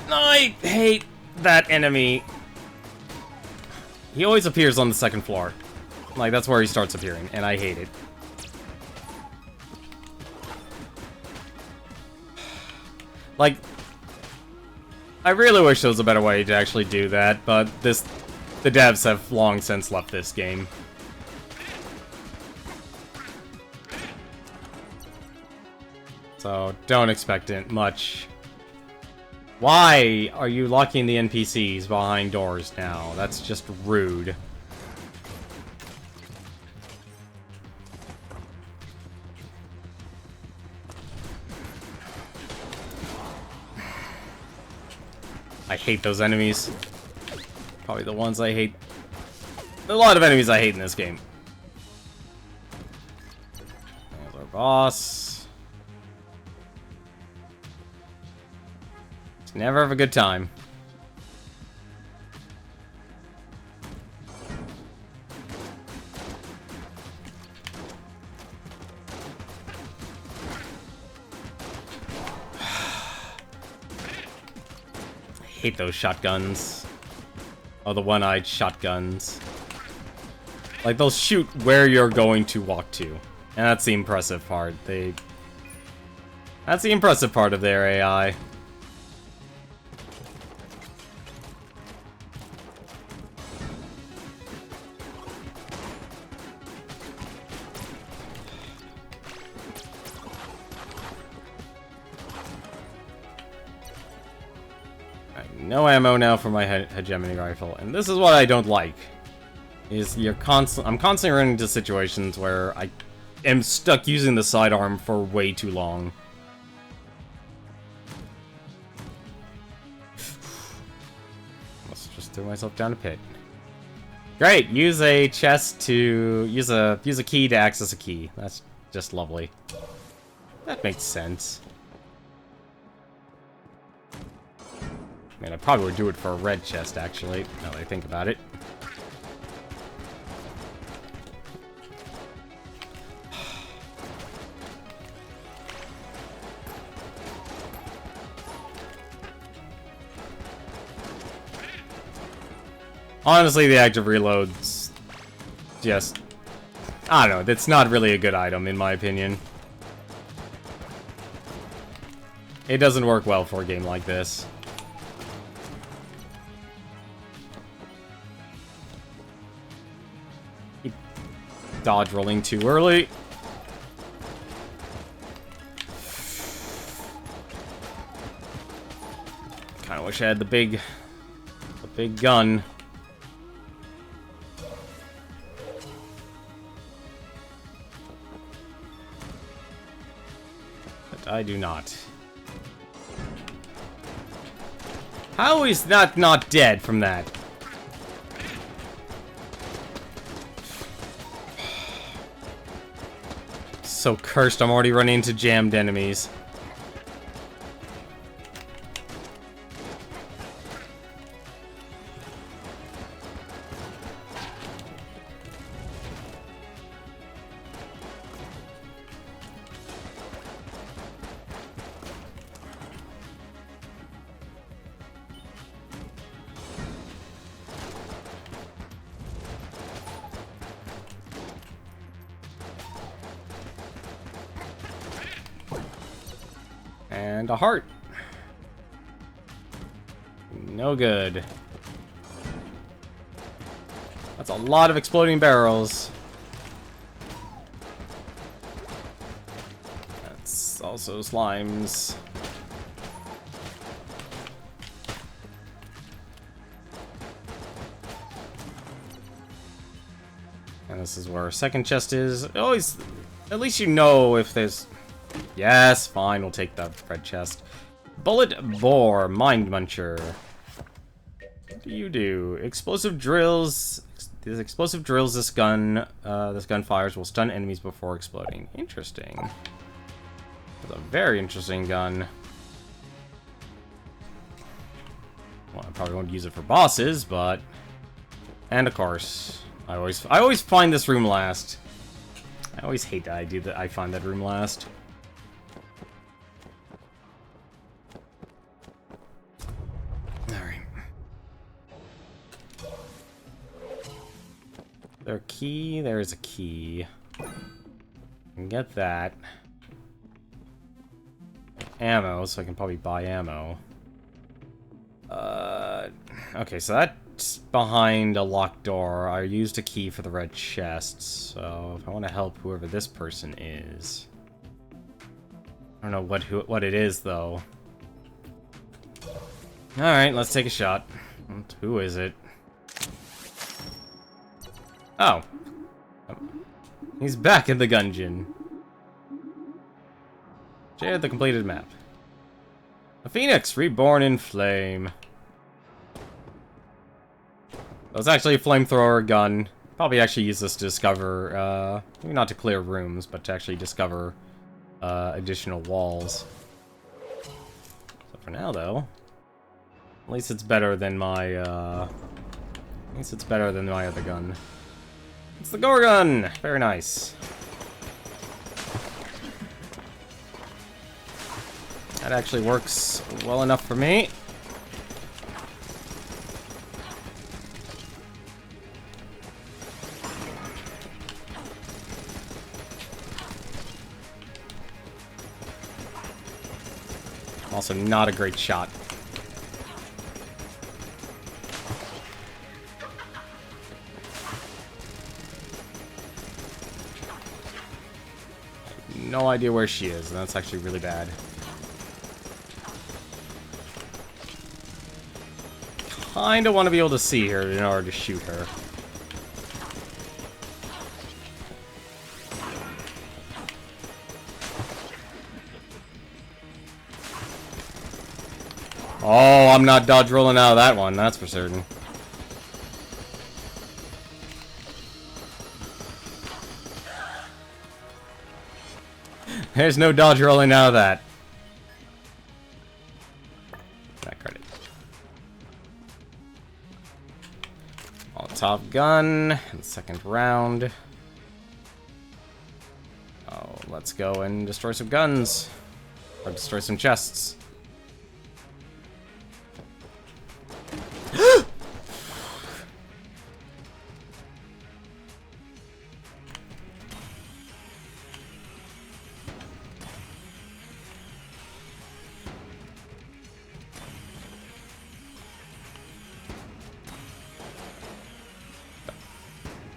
I hate that enemy. He always appears on the second floor. Like, that's where he starts appearing, and I hate it. Like, I really wish there was a better way to actually do that, but the devs have long since left this game. So, don't expect it much. Why are you locking the NPCs behind doors now? That's just rude. I hate those enemies. Probably the ones I hate. There are a lot of enemies I hate in this game. There's our boss. Never have a good time. I hate those shotguns. Oh, the one-eyed shotguns. Like, they'll shoot where you're going to walk to. And that's the impressive part. That's the impressive part of their AI. No ammo now for my hegemony rifle, and this is what I don't like. I'm constantly running into situations where I am stuck using the sidearm for way too long. Let's just throw myself down a pit. Great. Use a chest to use a key to access a key. That's just lovely. That makes sense. I mean, I probably would do it for a red chest, actually, now that I think about it. Honestly, the active reload's just... I don't know, it's not really a good item, in my opinion. It doesn't work well for a game like this. Keep dodge rolling too early. Kinda wish I had the big gun. I do not. How is that not dead from that? So cursed, I'm already running into jammed enemies. And a heart. No good. That's a lot of exploding barrels. That's also slimes. And this is where our second chest is. Always, at least you know if there's... Yes, fine, we'll take the red chest. Bullet Bore, Mind Muncher. What do you do? Explosive drills. These explosive drills this gun fires will stun enemies before exploding. Interesting. That's a very interesting gun. Well, I probably won't use it for bosses, but... And of course, I always find this room last. I always hate that I find that room last. There key? There is a key. I can get that. Ammo, so I can probably buy ammo. Okay, so that's behind a locked door. I used a key for the red chest, so if I want to help whoever this person is... I don't know what it is, though. Alright, let's take a shot. Who is it? Oh. He's back in the Gungeon. Share the completed map. A phoenix reborn in flame. That's actually a flamethrower gun. Probably actually use this to discover, maybe not to clear rooms, but to actually discover additional walls. So for now, though, at least it's better than my, other gun. It's the Gorgon! Very nice. That actually works well enough for me. Also not a great shot. No idea where she is, and that's actually really bad. Kinda want to be able to see her in order to shoot her. Oh, I'm not dodge rolling out of that one, that's for certain. There's no dodge rolling out of that. That credit. Molotov gun in the second round. Oh, let's go and destroy some guns. Or destroy some chests.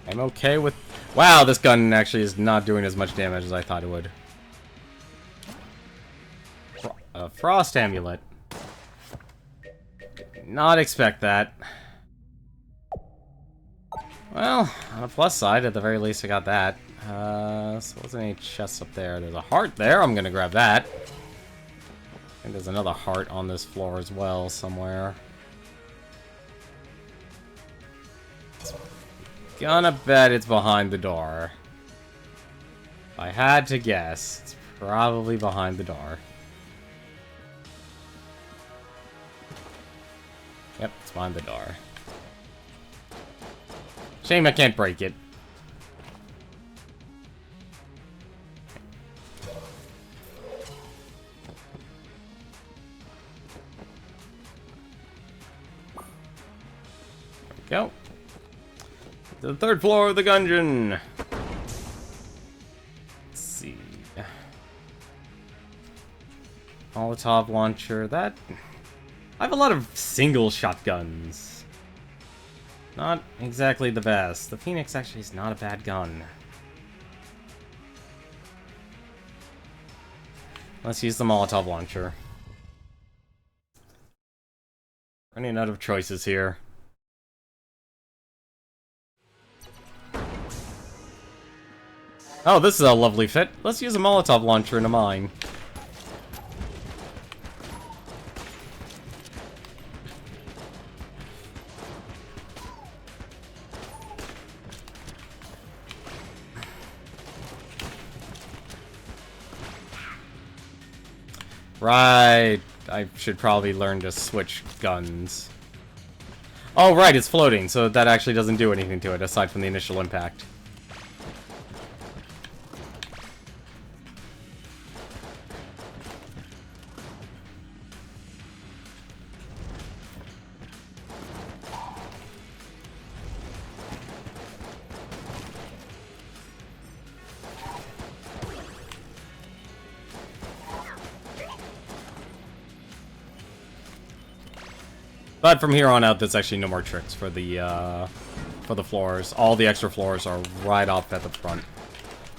I'm okay with... Wow, this gun actually is not doing as much damage as I thought it would. A frost amulet. Did not expect that. Well, on a plus side, at the very least I got that. So wasn't any chests up there. There's a heart there. I'm gonna grab that. I think there's another heart on this floor as well, somewhere. Gonna bet it's behind the door. If I had to guess, it's probably behind the door. Yep, it's behind the door. Shame I can't break it. There we go. To the third floor of the Gungeon. Let's see. Molotov launcher. That... I have a lot of single shotguns. Not exactly the best. The Phoenix actually is not a bad gun. Let's use the Molotov launcher. Running out of choices here. Oh, this is a lovely fit. Let's use a Molotov launcher in a mine. Right. I should probably learn to switch guns. Oh, right, it's floating, so that actually doesn't do anything to it, aside from the initial impact. But from here on out, there's actually no more tricks for the floors. All the extra floors are right off at the front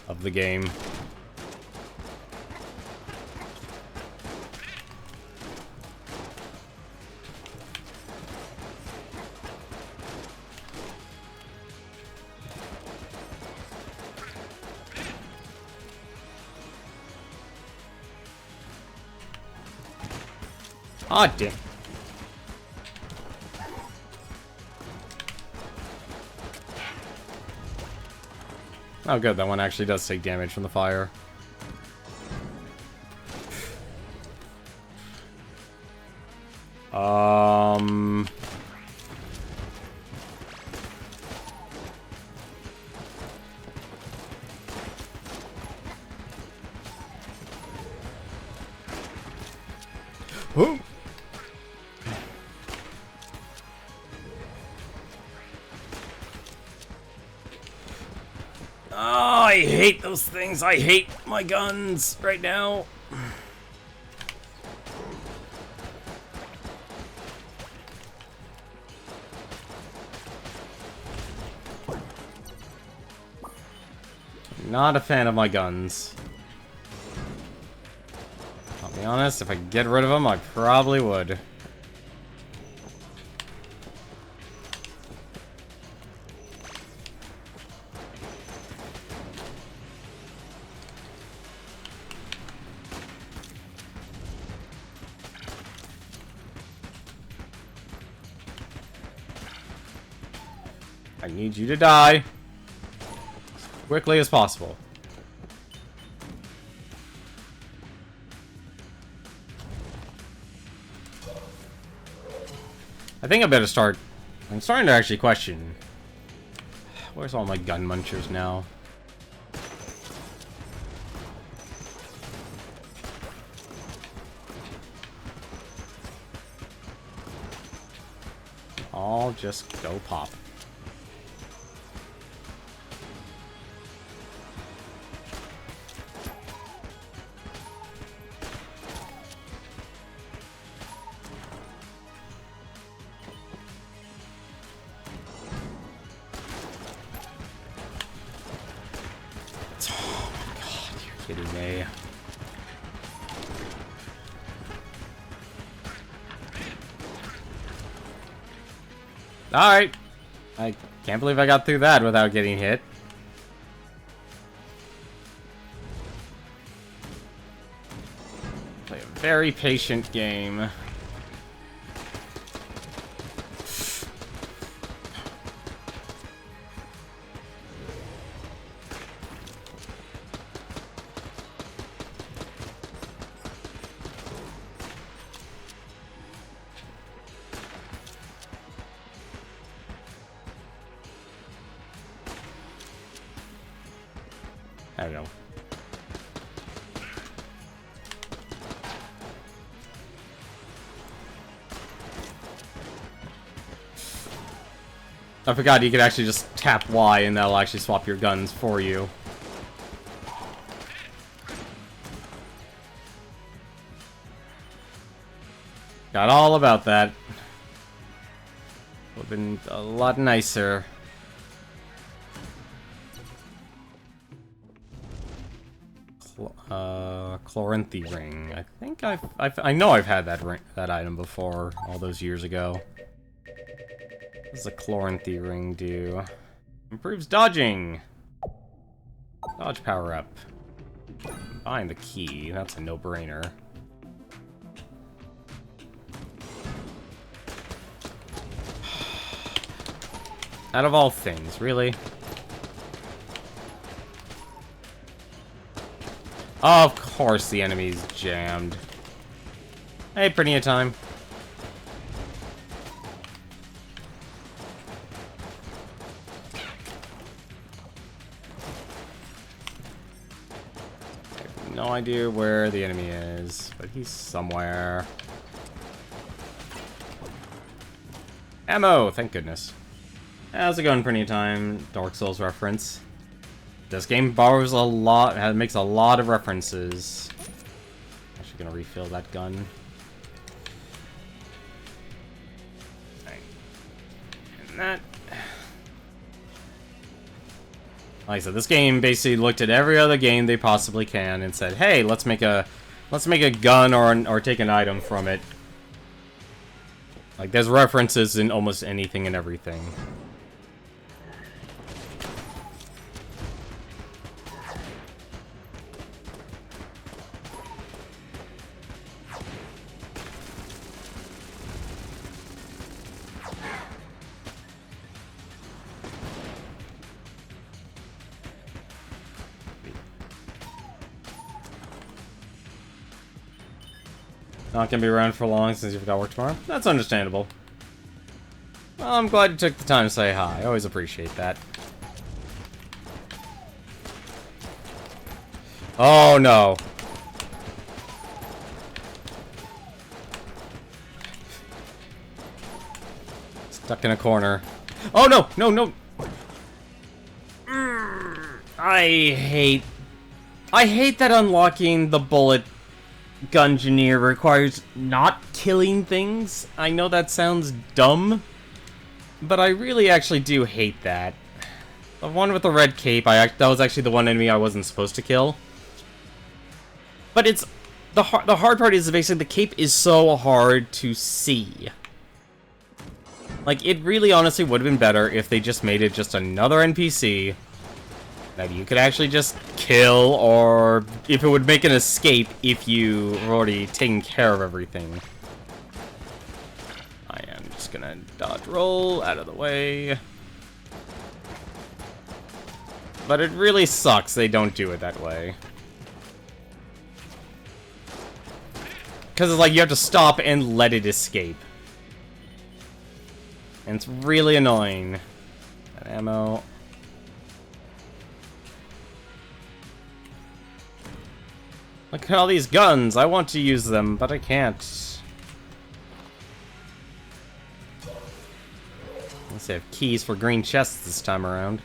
of the game. Ah, damn. Oh good, that one actually does take damage from the fire. Whoa. Oh, I hate those things. I hate my guns right now. Not a fan of my guns. I'll be honest, if I could get rid of them, I probably would. I need you to die as quickly as possible. I think I better start... I'm starting to actually question... Where's all my gun munchers now? I'll just go pop. Oh my god, you're kidding me. Alright. I can't believe I got through that without getting hit. Play a very patient game. There we go. I forgot you could actually just tap Y and that'll actually swap your guns for you. Got all about that. Would have been a lot nicer. Chloranthy ring. I think I know I've had that item before all those years ago. What does a chloranthy ring do? Improves dodging. Dodge power up. Buying the key. That's a no-brainer. Out of all things, really? Of course the enemy's jammed. Hey, plenty of time. I have no idea where the enemy is, but he's somewhere. Ammo, thank goodness. How's it going, plenty of time? Dark Souls reference. This game borrows a lot, makes a lot of references. Actually gonna refill that gun. Right. And that... Like I said, this game basically looked at every other game they possibly can and said, hey, let's make a gun or take an item from it. Like, there's references in almost anything and everything. Not gonna be around for long since you've got work tomorrow. That's understandable. Well, I'm glad you took the time to say hi. I always appreciate that. Oh no. Stuck in a corner. Oh no! No, no! I hate that unlocking the bullet Gungeon requires not killing things. I know that sounds dumb, but I really actually do hate that. The one with the red cape, that was actually the one enemy I wasn't supposed to kill. But it's... The hard part is basically the cape is so hard to see. Like, it really honestly would have been better if they just made it just another NPC that you could actually just kill, or if it would make an escape if you have already taken care of everything. I am just gonna dodge roll out of the way. But it really sucks they don't do it that way. Because it's like you have to stop and let it escape. And it's really annoying. That ammo. Look at all these guns. I want to use them, but I can't. Let's have keys for green chests this time around.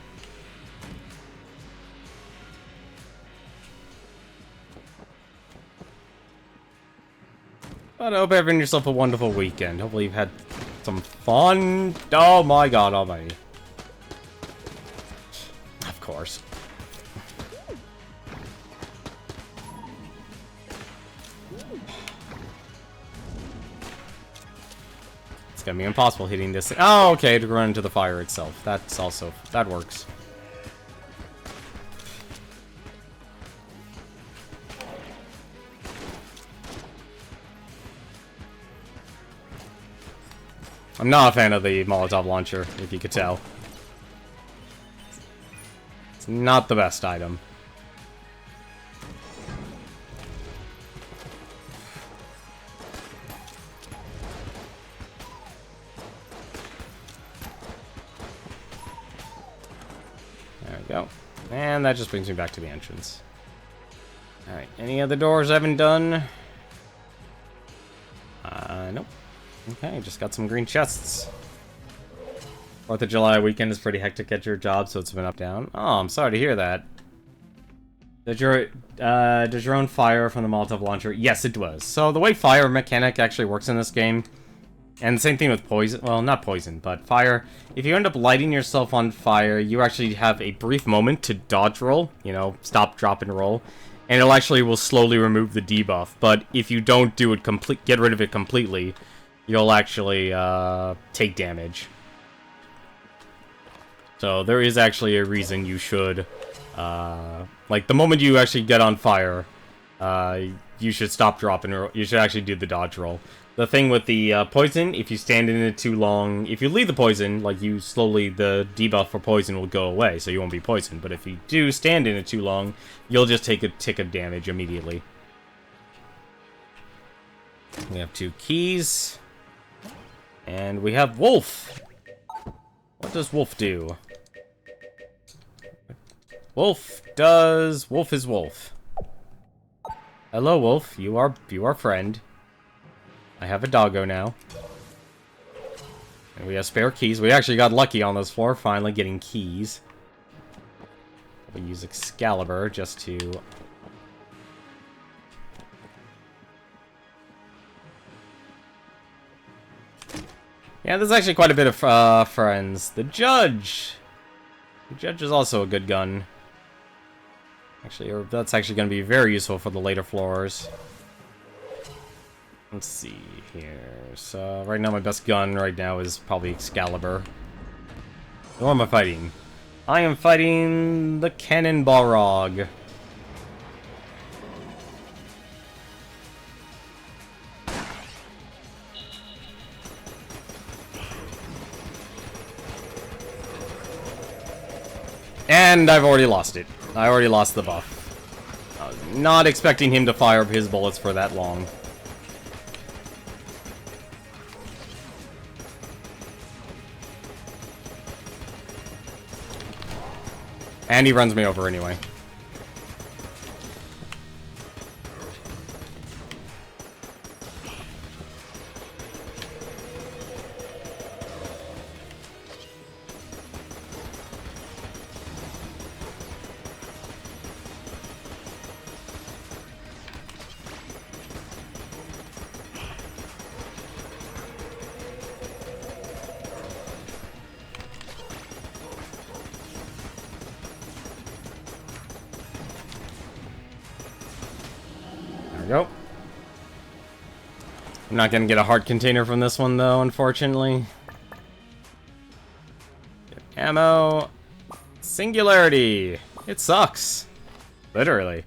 But I hope you're having yourself a wonderful weekend. Hopefully you've had some fun. Oh my god almighty. Of course. It's gonna be impossible hitting this. Oh, okay, to run into the fire itself. That's also... that works. I'm not a fan of the Molotov launcher, if you could tell. It's not the best item. There we go. And that just brings me back to the entrance. Alright, any other doors I haven't done? Nope. Okay, just got some green chests. 4th of July weekend is pretty hectic at your job, so it's been up down. Oh, I'm sorry to hear that. Does your own fire from the Molotov launcher? Yes, it was. So the way fire mechanic actually works in this game, and the same thing with poison, well, not poison, but fire. If you end up lighting yourself on fire, you actually have a brief moment to dodge roll, you know, stop, drop, and roll. And it'll actually will slowly remove the debuff, but if you don't do it get rid of it completely, you'll actually take damage. So there is actually a reason you should, like the moment you actually get on fire, you should stop, drop, and you should actually do the dodge roll. The thing with the poison, if you stand in it too long, if you leave the poison, like you slowly, the debuff for poison will go away, so you won't be poisoned. But if you do stand in it too long, you'll just take a tick of damage immediately. We have 2 keys. And we have Wolf. What does Wolf do? Wolf is Wolf. Hello, Wolf. You are friend. I have a doggo now. And we have spare keys. We actually got lucky on this floor, finally getting keys. We use Excalibur just to... yeah, there's actually quite a bit of friends. The Judge! The Judge is also a good gun. Actually, that's actually going to be very useful for the later floors. Let's see here. So, right now my best gun right now is probably Excalibur. Who am I fighting? I am fighting the Cannon Balrog. And I've already lost it. I already lost the buff. I was not expecting him to fire his bullets for that long. And he runs me over anyway. Go. I'm not gonna get a heart container from this one though, unfortunately. Ammo. Singularity. It sucks. Literally.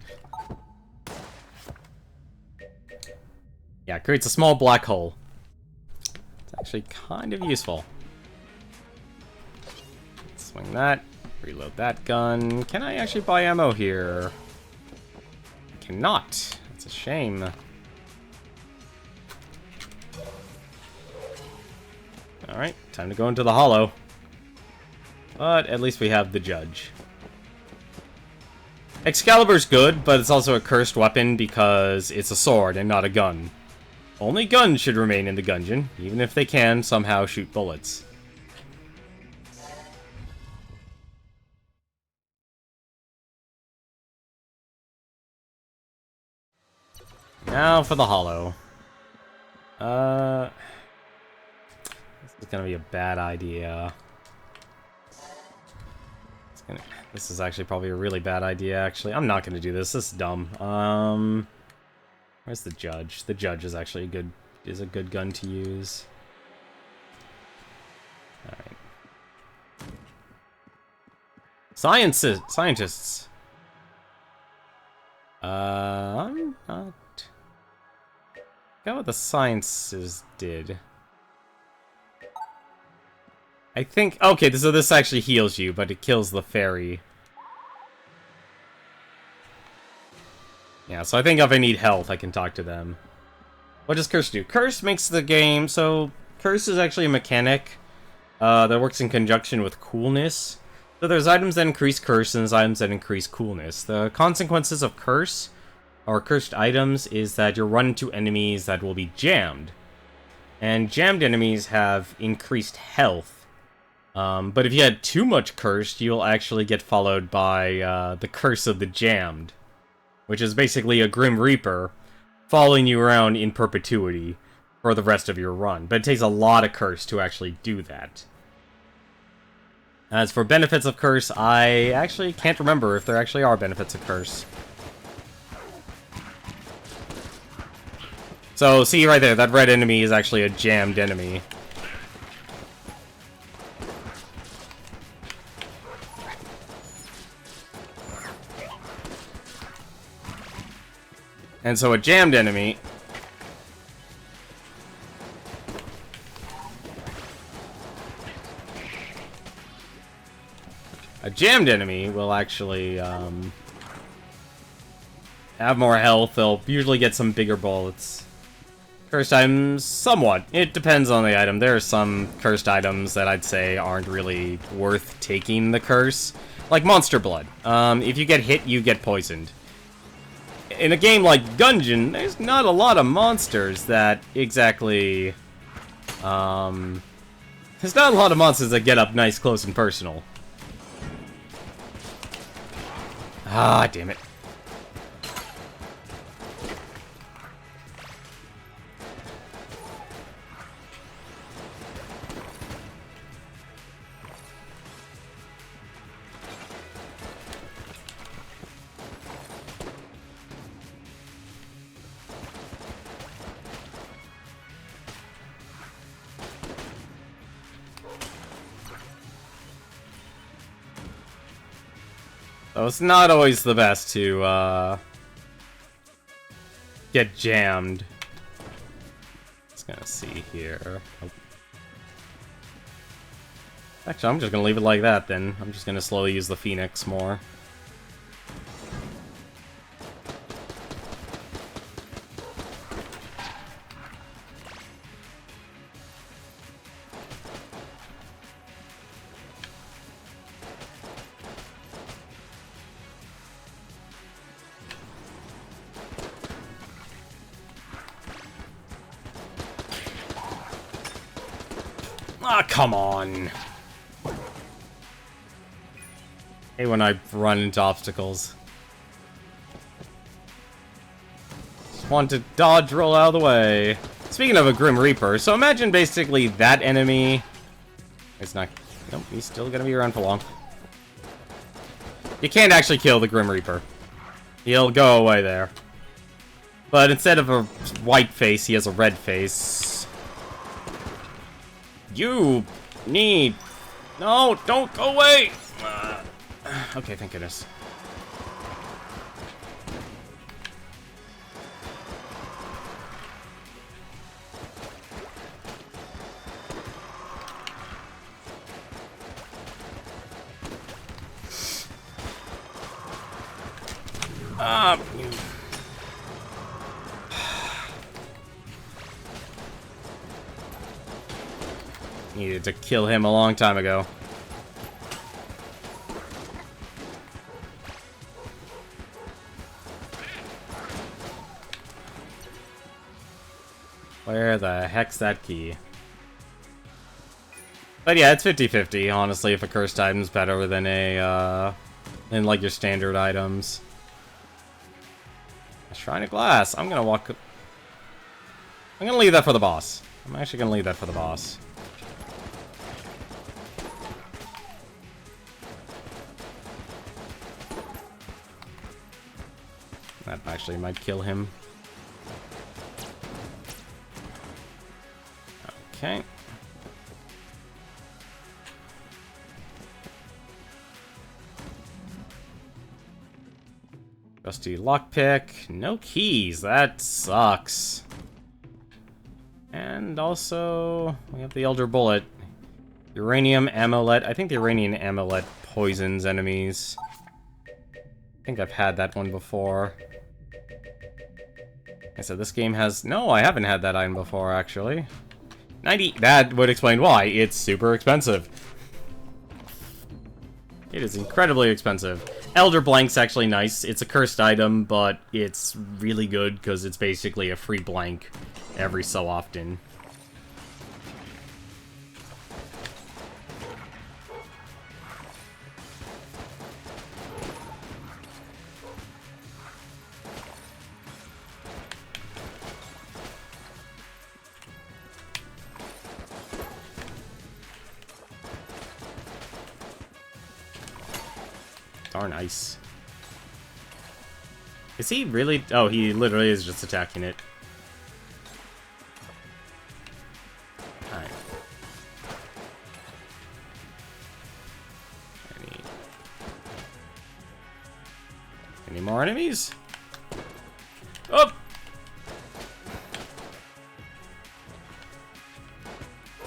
Yeah, it creates a small black hole. It's actually kind of useful. Swing that. Reload that gun. Can I actually buy ammo here? I cannot. It's a shame. Alright. time to go into the hollow. But at least we have the judge. Excalibur's good, but it's also a cursed weapon because it's a sword and not a gun. Only guns should remain in the Gungeon, even if they can somehow shoot bullets. Now for the hollow. This is gonna be a bad idea. This is actually probably a really bad idea, actually. I'm not gonna do this. This is dumb. Where's the judge? The judge is actually a good gun to use. Alright. Scientists. I'm not... Forgot what the sciences did. I think... Okay, so this actually heals you, but it kills the fairy. Yeah, so I think if I need health, I can talk to them. What does Curse do? Curse makes the game... So, Curse is actually a mechanic that works in conjunction with coolness. So there's items that increase Curse, and there's items that increase coolness. The consequences of Curse, or cursed items, is that you'll run into enemies that will be jammed. And jammed enemies have increased health. But if you had too much Cursed, you'll actually get followed by the Curse of the Jammed, which is basically a Grim Reaper following you around in perpetuity for the rest of your run. But it takes a lot of Curse to actually do that. As for benefits of Curse, I actually can't remember if there actually are benefits of Curse. So, see right there, that red enemy is actually a jammed enemy. And so a jammed enemy... A jammed enemy will actually, have more health. They'll usually get some bigger bullets. Cursed items, somewhat. It depends on the item. There are some cursed items that I'd say aren't really worth taking the curse. Like Monster Blood. If you get hit, you get poisoned. In a game like Gungeon, there's not a lot of monsters that exactly... There's not a lot of monsters that get up nice, close, and personal. Ah, damn it. So it's not always the best to, get jammed. Just gonna see here. Oh. Actually, I'm just gonna leave it like that, then. I'm just gonna slowly use the Phoenix more. Ah, come on. Hey, when I run into obstacles. Just want to dodge, roll out of the way. Speaking of a Grim Reaper, so imagine basically that enemy... It's not... Nope, he's still gonna be around for long. You can't actually kill the Grim Reaper. He'll go away there. But instead of a white face, he has a red face. You need... No, don't go away! Okay, thank goodness. Needed to kill him a long time ago. Where the heck's that key? But yeah, it's 50-50, honestly, if a cursed item's better than than like your standard items. A Shrine of Glass. I'm gonna leave that for the boss. I'm actually gonna leave that for the boss. That actually might kill him. Okay. Rusty lockpick. No keys. That sucks. And also, we have the Elder Bullet. Uranium Amulet. I think the Uranium Amulet poisons enemies. I think I've had that one before. I said this game has... No, I haven't had that item before, actually. 90... That would explain why. It's super expensive. It is incredibly expensive. Elder Blank's actually nice. It's a cursed item, but it's really good because it's basically a free blank every so often. Darn ice. Is he really? Oh, he literally is just attacking it. Alright. Any more enemies? Oh!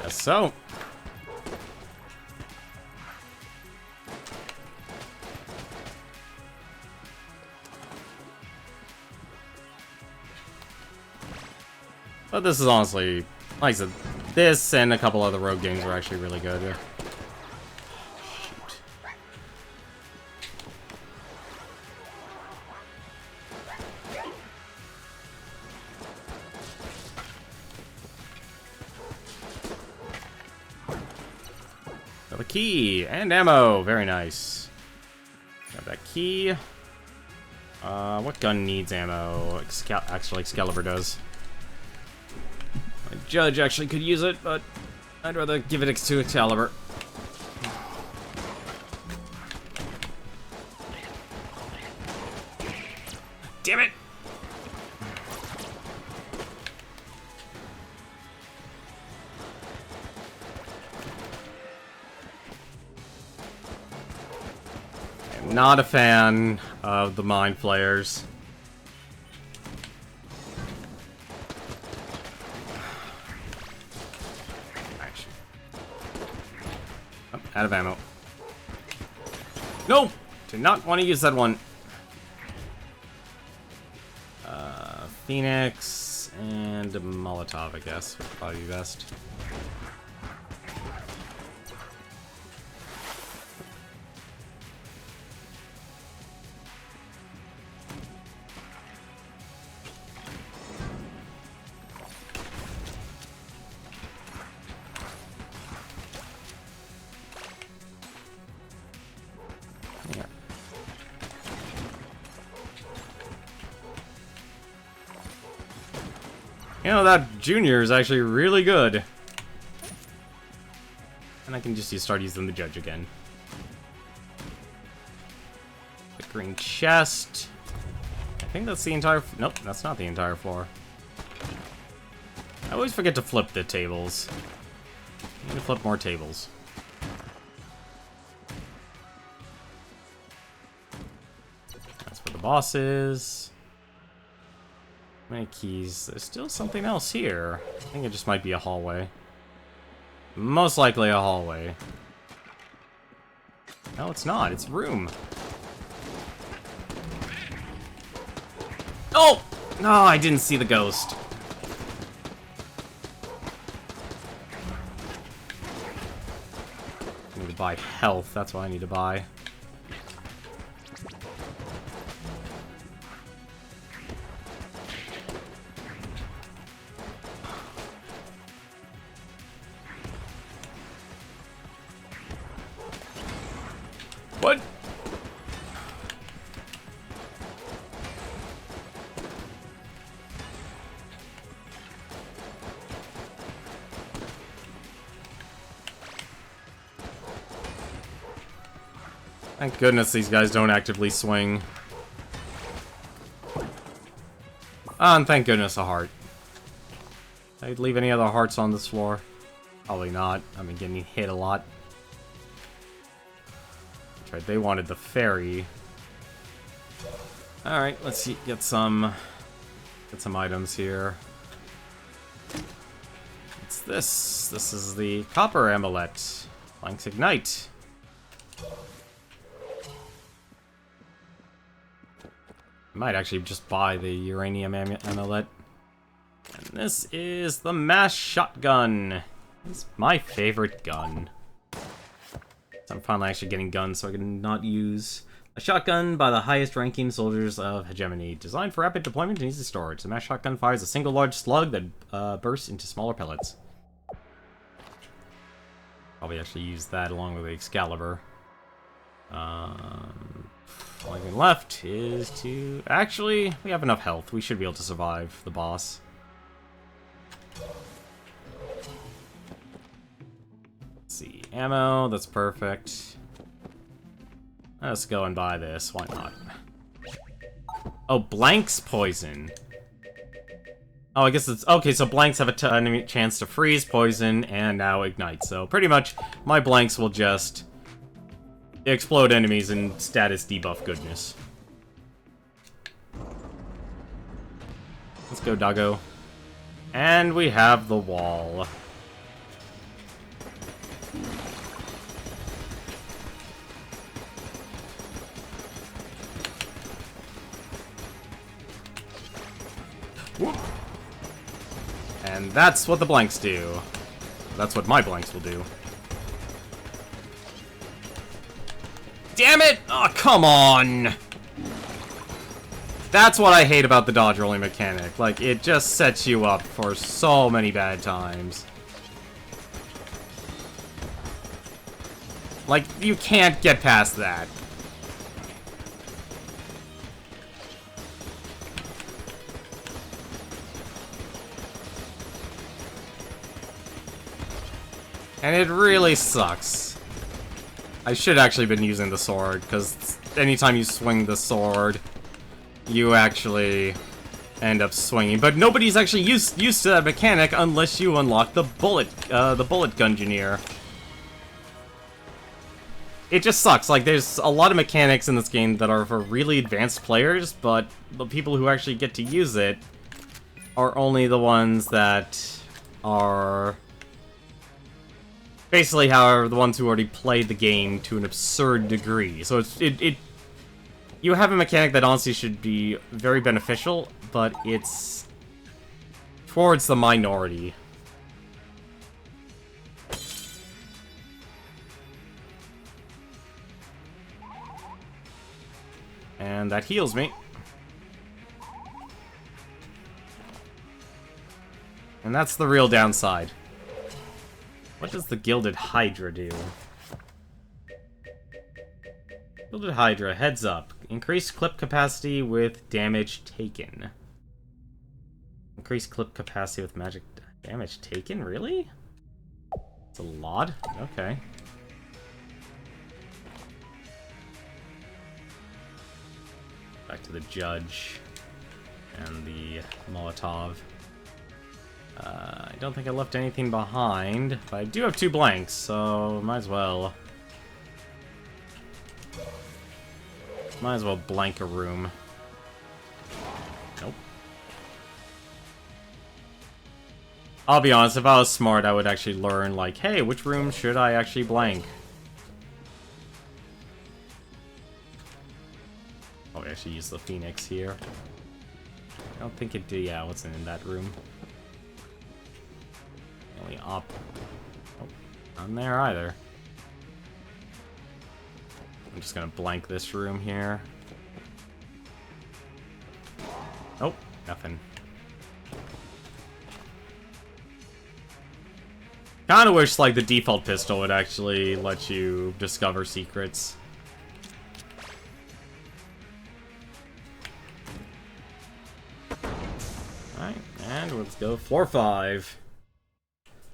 Guess so. But this is honestly, like I said, this and a couple other rogue games are actually really good. Shoot. Got a key and ammo. Very nice. Got that key. What gun needs ammo? Actually, Excalibur does. My judge actually could use it, but I'd rather give it to Excalibur. Damn it! I'm not a fan of the Mind Flayers. Out of ammo. No! Did not want to use that one. Phoenix and Molotov, I guess, would probably be best. You know, that Junior is actually really good. And I can just start using the judge again. The green chest. I think that's the entire... Nope, that's not the entire floor. I always forget to flip the tables. I need to flip more tables. That's where the boss is. Many keys. There's still something else here. I think it just might be a hallway. Most likely a hallway. No, it's not. It's a room. Oh! No, I didn't see the ghost. to buy health. That's what I need to buy. What? Thank goodness these guys don't actively swing. And thank goodness a heart. I'd leave any other hearts on this floor. Probably not. I've been getting hit a lot. That's right, they wanted the fairy. Alright, let's see, get some items here. What's this? This is the copper amulet. Blanks ignite. I might actually just buy the uranium amulet. And this is the mass shotgun. It's my favorite gun. So I'm finally actually getting guns so I can not use a shotgun by the highest ranking soldiers of hegemony. Designed for rapid deployment and easy storage. The mass shotgun fires a single large slug that bursts into smaller pellets. Probably actually use that along with the Excalibur. Only thing left is to... Actually, we have enough health. We should be able to survive the boss. Let's see. Ammo, that's perfect. Let's go and buy this. Why not? Oh, blanks poison. Oh, I guess it's... Okay, so blanks have a chance to freeze, poison, and now ignite. So pretty much, my blanks will just... explode enemies and status debuff goodness. Let's go, doggo. And we have the wall. Whoop. And that's what the blanks do. That's what my blanks will do. Damn it! Oh, come on! That's what I hate about the dodge rolling mechanic. Like, it just sets you up for so many bad times. Like, you can't get past that. And it really sucks. I should actually been using the sword, because anytime you swing the sword, you actually end up swinging. But nobody's actually used to that mechanic unless you unlock the bullet Gungeoneer. It just sucks. Like, there's a lot of mechanics in this game that are for really advanced players, but the people who actually get to use it are only the ones that are... basically, however, the ones who already played the game to an absurd degree. So you have a mechanic that honestly should be very beneficial, but it's towards the minority. And that heals me. And that's the real downside. What does the Gilded Hydra do? Gilded Hydra, heads up. Increased clip capacity with damage taken. Increased clip capacity with magic damage taken? Really? It's a lot? Okay. Back to the Judge and the Molotov. I don't think I left anything behind, but I do have 2 blanks, so might as well. Might as well blank a room. Nope. I'll be honest, if I was smart, I would actually learn, like, hey, which room should I actually blank? Oh, we actually use the Phoenix here. I don't think it did. Yeah, what's in that room? Only up. Oh, not in there either. I'm just gonna blank this room here. Oh, nothing. Kinda wish, like, the default pistol would actually let you discover secrets. Alright, and let's go floor 5.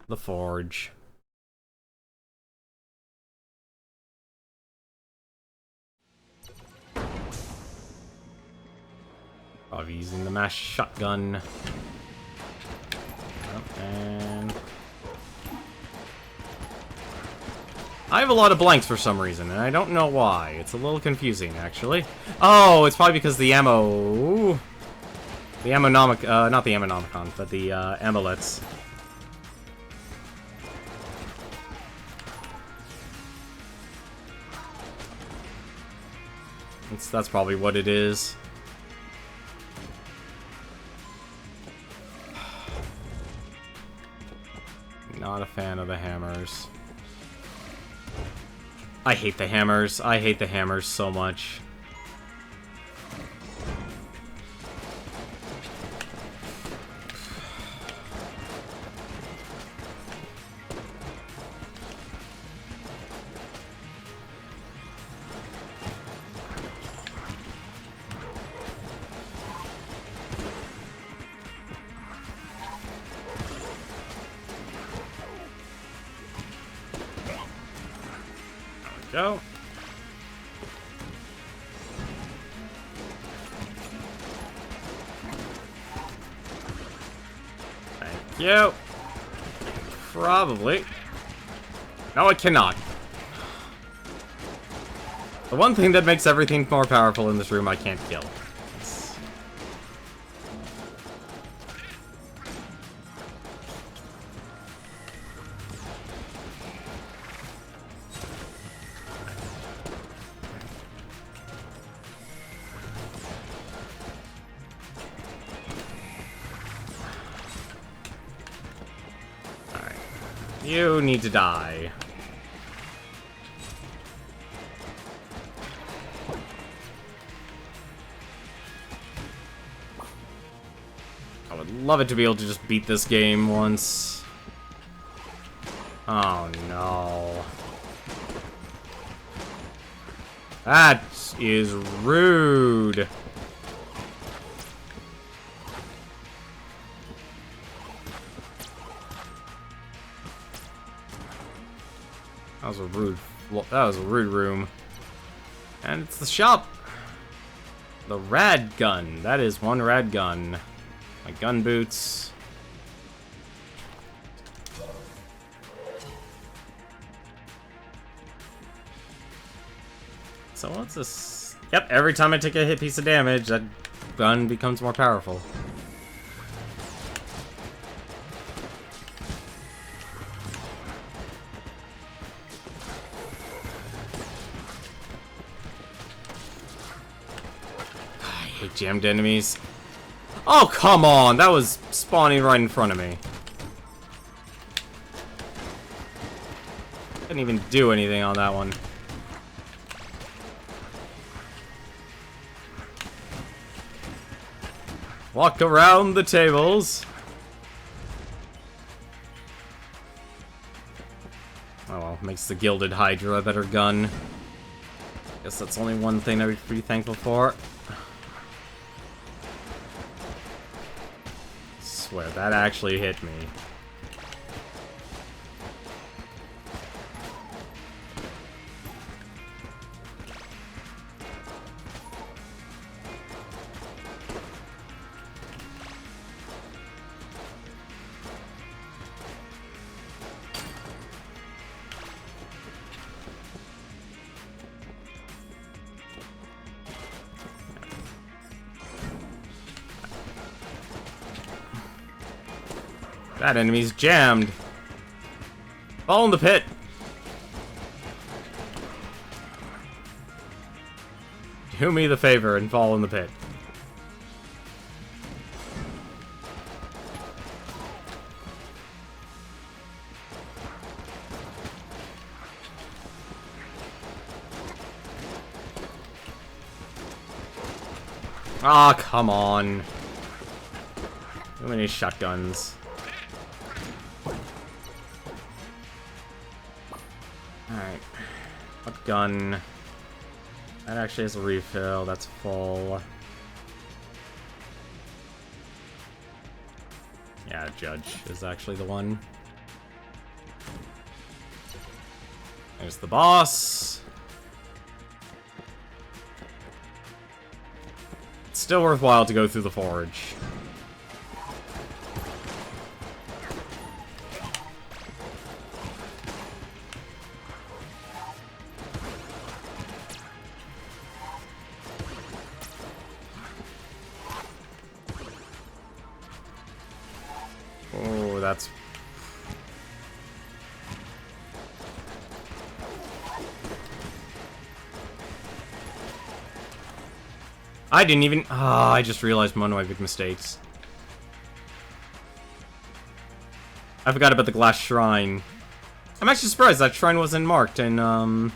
The Forge. Probably using the mass shotgun. Oh, and I have a lot of blanks for some reason, and I don't know why. It's a little confusing, actually. Oh, it's probably because the ammo... The ammonomic... not the ammonomicon, but the, amulets. That's probably what it is. Not a fan of the hammers. I hate the hammers. I hate the hammers so much. Go. Thank you. Probably. No, it cannot. The one thing that makes everything more powerful in this room I can't kill. You need to die. I would love it to be able to just beat this game once. Oh no. That is rude. That was a rude room. And it's the shop. The rad gun. That is one rad gun. My gun boots. So what's this? Yep, every time I take a hit piece of damage, that gun becomes more powerful. Jammed enemies. Oh, come on! That was spawning right in front of me. Didn't even do anything on that one. Walk around the tables. Oh well, makes the Gilded Hydra a better gun. Guess that's only one thing I'd be thankful for. Swear, that actually hit me. That enemy's jammed. Fall in the pit. Do me the favor and fall in the pit. Ah, come on. Too many shotguns. Alright. What gun? That actually has a refill. That's full. Yeah, Judge is actually the one. There's the boss. It's still worthwhile to go through the forge. Oh, that's... I didn't even... Ah, I just realized one of my big mistakes. I forgot about the glass shrine. I'm actually surprised that shrine wasn't marked and, on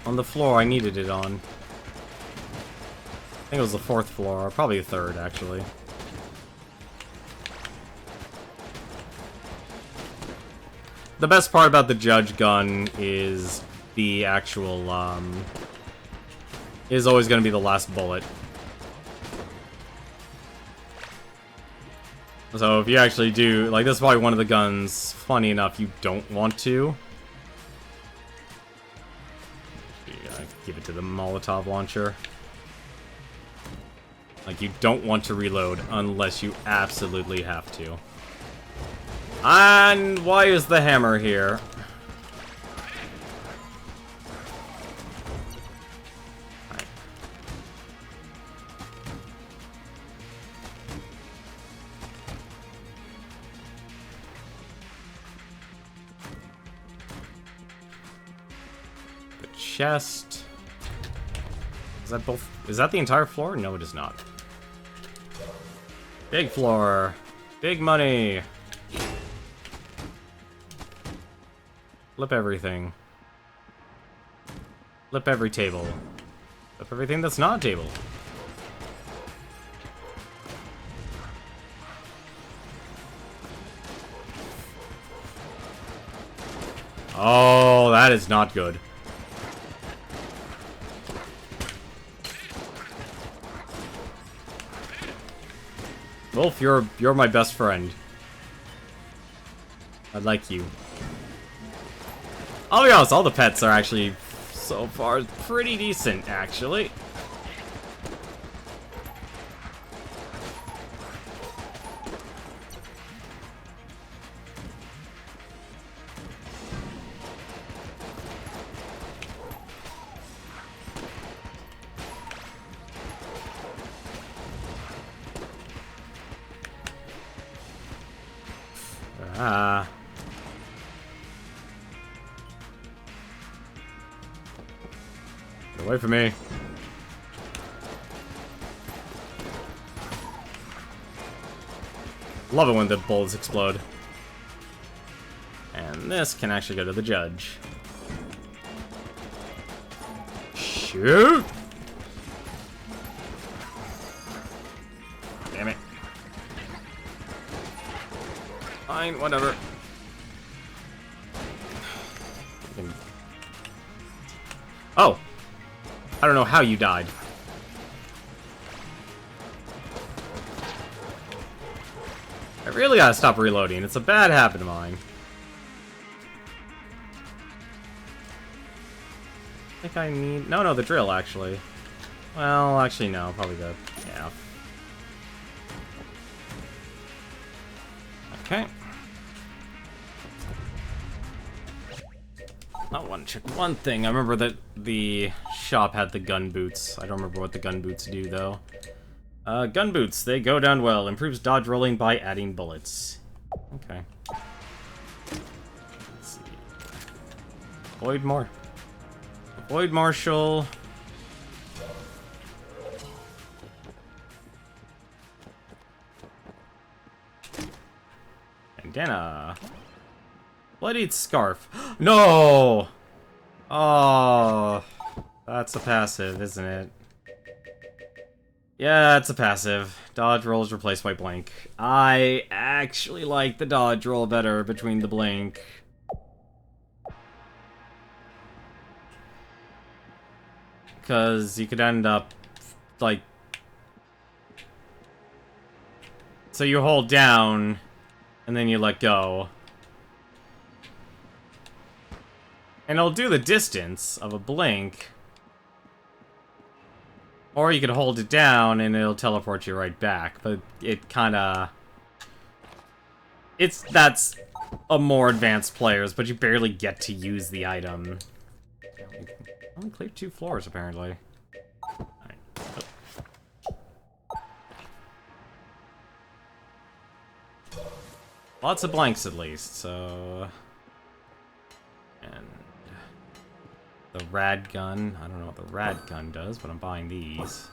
the floor I needed it on. I think it was the 4th floor, or probably the 3rd, actually. The best part about the Judge gun is the actual, is always going to be the last bullet. So if you actually do, like, this is probably one of the guns, funny enough, you don't want to. You gotta give it to the Molotov launcher. Like, you don't want to reload unless you absolutely have to. And why is the hammer here? Right. The chest. Is that both? Is that the entire floor? No, it is not. Big floor. Big money. Flip everything. Flip every table. Flip everything that's not a table. Oh, that is not good. Wolf, you're my best friend. I like you. I'll be honest, all the pets are actually, so far, pretty decent, actually. Ah. Get away from me. Love it when the bullets explode. And this can actually go to the Judge. Shoot! Damn it. Fine, whatever. Oh! I don't know how you died. I really gotta stop reloading. It's a bad habit of mine. I think I need... No, the drill, actually. Well, actually, no. Probably the... Yeah. Okay. I want to check one thing. I remember that the shop had the gun boots. I don't remember what the gun boots do, though. Gun boots. They go down well. Improves dodge rolling by adding bullets. Okay. Let's see. Avoid Marshall. Bandana. Bloodied scarf. No! Oh, that's a passive, isn't it? Yeah, it's a passive. Dodge roll is replaced by blink. I actually like the dodge roll better between the blink. Because you could end up, like... So you hold down, and then you let go. And it'll do the distance of a blink. Or you could hold it down and it'll teleport you right back. But it kinda... That's a more advanced players, but you barely get to use the item. Only cleared 2 floors, apparently. Alright. Lots of blanks, at least, so... And... The rad gun. I don't know what the rad gun does, but I'm buying these.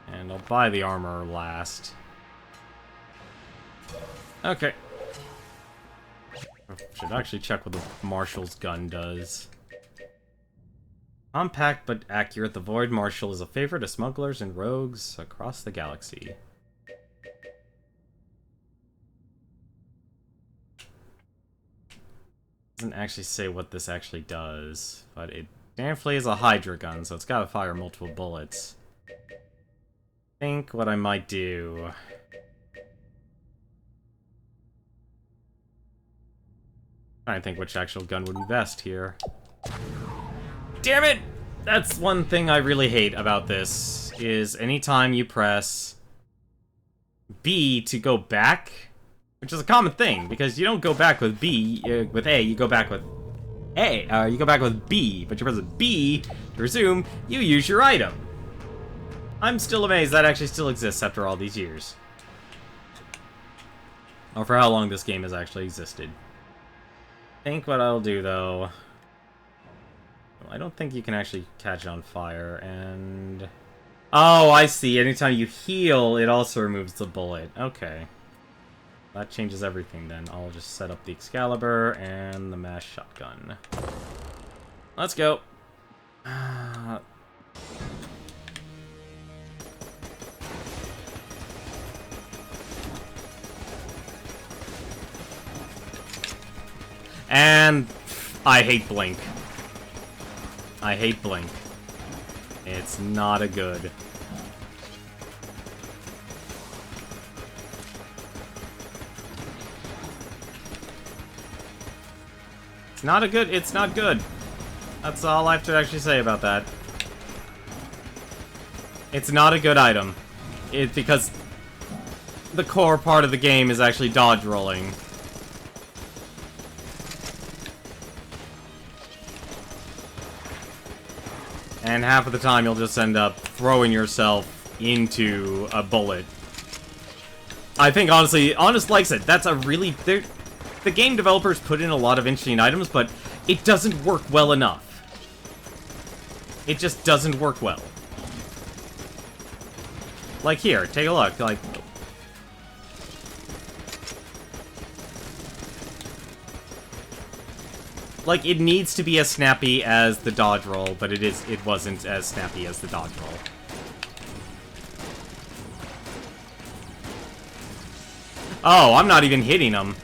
And I'll buy the armor last. Okay. Should actually check what the Marshal's gun does. Compact but accurate, the Void Marshal is a favorite of smugglers and rogues across the galaxy. Doesn't actually say what this actually does, but it definitely is a Hydra gun, so it's gotta fire multiple bullets. Think what I might do. I think which actual gun would be best here. Damn it! That's one thing I really hate about this, is anytime you press B to go back, which is a common thing, because you don't go back with B, with A, you go back with A, you go back with B, but you press B to resume, you use your item. I'm still amazed that actually still exists after all these years. Or for how long this game has actually existed. I think what I'll do, though... I don't think you can actually catch it on fire, and... Oh, I see. Anytime you heal, it also removes the bullet. Okay. That changes everything, then. I'll just set up the Excalibur and the mass shotgun. Let's go. And I hate Blink. I hate Blink. It's not a good. It's not a good, it's not good. That's all I have to actually say about that. It's not a good item. Because the core part of the game is actually dodge rolling. And half of the time you'll just end up throwing yourself into a bullet. I think honestly, like I said, that's a really... The game developers put in a lot of interesting items, but it doesn't work well enough. It just doesn't work well. Like here, take a look, like... Like, it needs to be as snappy as the dodge roll, but it wasn't as snappy as the dodge roll. Oh, I'm not even hitting him.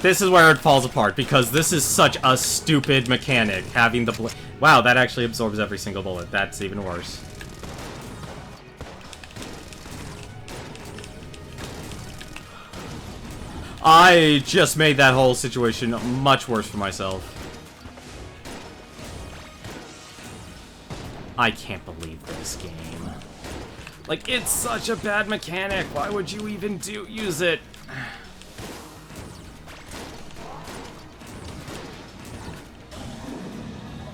This is where it falls apart, because this is such a stupid mechanic, having the wow, that actually absorbs every single bullet. That's even worse. I just made that whole situation much worse for myself. I can't believe this game. Like, it's such a bad mechanic. Why would you even use it?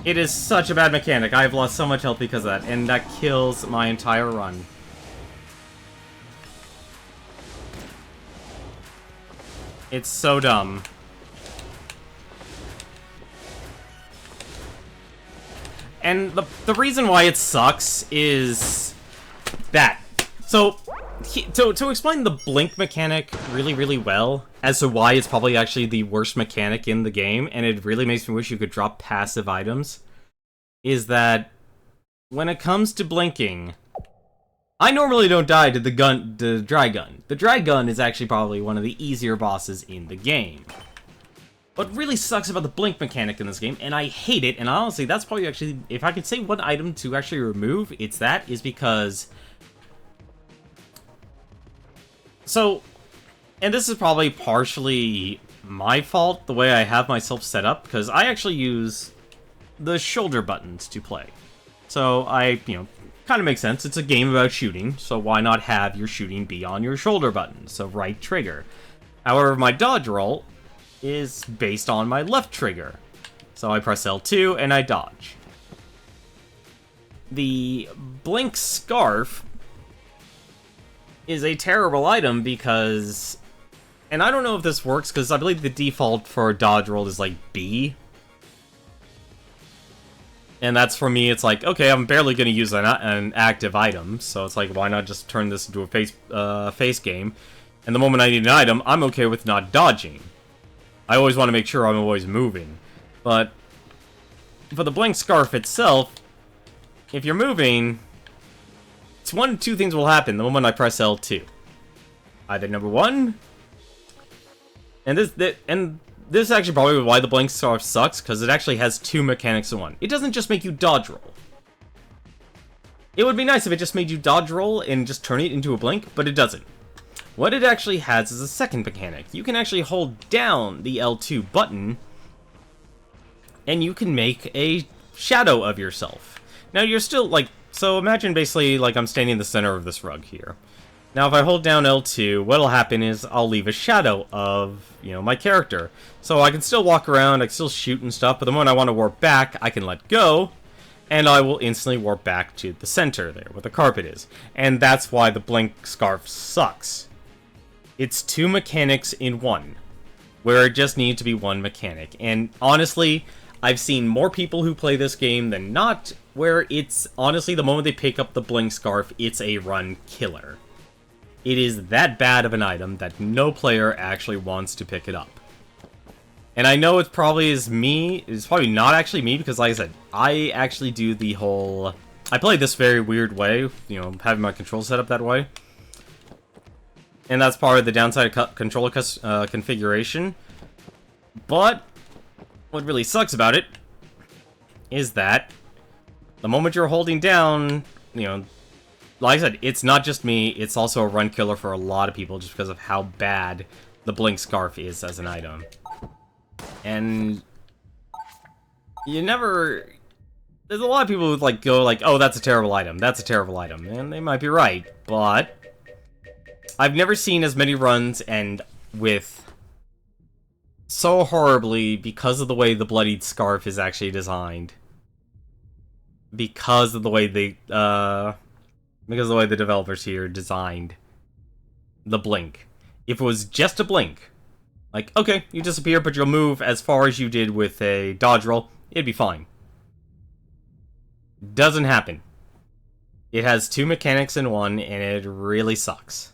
It is such a bad mechanic. I've lost so much health because of that, and that kills my entire run. It's so dumb. And the reason why it sucks is that. So, to explain the blink mechanic really, really well, as to why it's probably actually the worst mechanic in the game, and it really makes me wish you could drop passive items, is that when it comes to blinking, I normally don't die to the dry gun. The dry gun is actually probably one of the easier bosses in the game. What really sucks about the blink mechanic in this game, and I hate it, and honestly, that's probably actually, if I could say one item to actually remove, it's that, is because... So, and this is probably partially my fault, the way I have myself set up, because I actually use the shoulder buttons to play. So, kind of makes sense. It's a game about shooting, so why not have your shooting be on your shoulder button, so right trigger. However, my dodge roll is based on my left trigger. So I press L2 and I dodge. The blink scarf is a terrible item because... And I don't know if this works because I believe the default for a dodge roll is like B. And that's, for me, it's like, okay, I'm barely going to use an active item, so it's like, why not just turn this into a face game? And the moment I need an item, I'm okay with not dodging. I always want to make sure I'm always moving. But for the blink scarf itself, if you're moving, it's one of two things will happen the moment I press L2. Either number one, and this is actually probably why the blink scarf sucks, because it actually has two mechanics in one. It doesn't just make you dodge roll. It would be nice if it just made you dodge roll and just turn it into a blink, but it doesn't. What it actually has is a second mechanic. You can actually hold down the L2 button, and you can make a shadow of yourself. Now, you're still, like... So, imagine basically, like, I'm standing in the center of this rug here. Now, if I hold down L2, what'll happen is I'll leave a shadow of, my character. So, I can still walk around, I can still shoot and stuff, but the moment I want to warp back, I can let go, and I will instantly warp back to the center there, where the carpet is. And that's why the blink scarf sucks. It's two mechanics in one, where it just needs to be one mechanic. And honestly, I've seen more people who play this game than not, where it's, honestly, the moment they pick up the blink scarf, it's a run killer. It is that bad of an item that no player actually wants to pick it up. And I know it probably is me, it's probably not actually me, because like I said, I actually do the whole... I play this very weird way, having my controls set up that way. And that's part of the downside of controller configuration. But what really sucks about it is that the moment you're holding down, like I said, it's not just me, it's also a run killer for a lot of people just because of how bad the blink scarf is as an item. And you never... There's a lot of people who go like, oh, that's a terrible item, that's a terrible item. And they might be right, but I've never seen as many runs end with so horribly because of the way the bloodied scarf is actually designed. Because of the way the developers here designed the blink. If it was just a blink, like, okay, you disappear, but you'll move as far as you did with a dodge roll, it'd be fine. Doesn't happen. It has two mechanics in one, and it really sucks.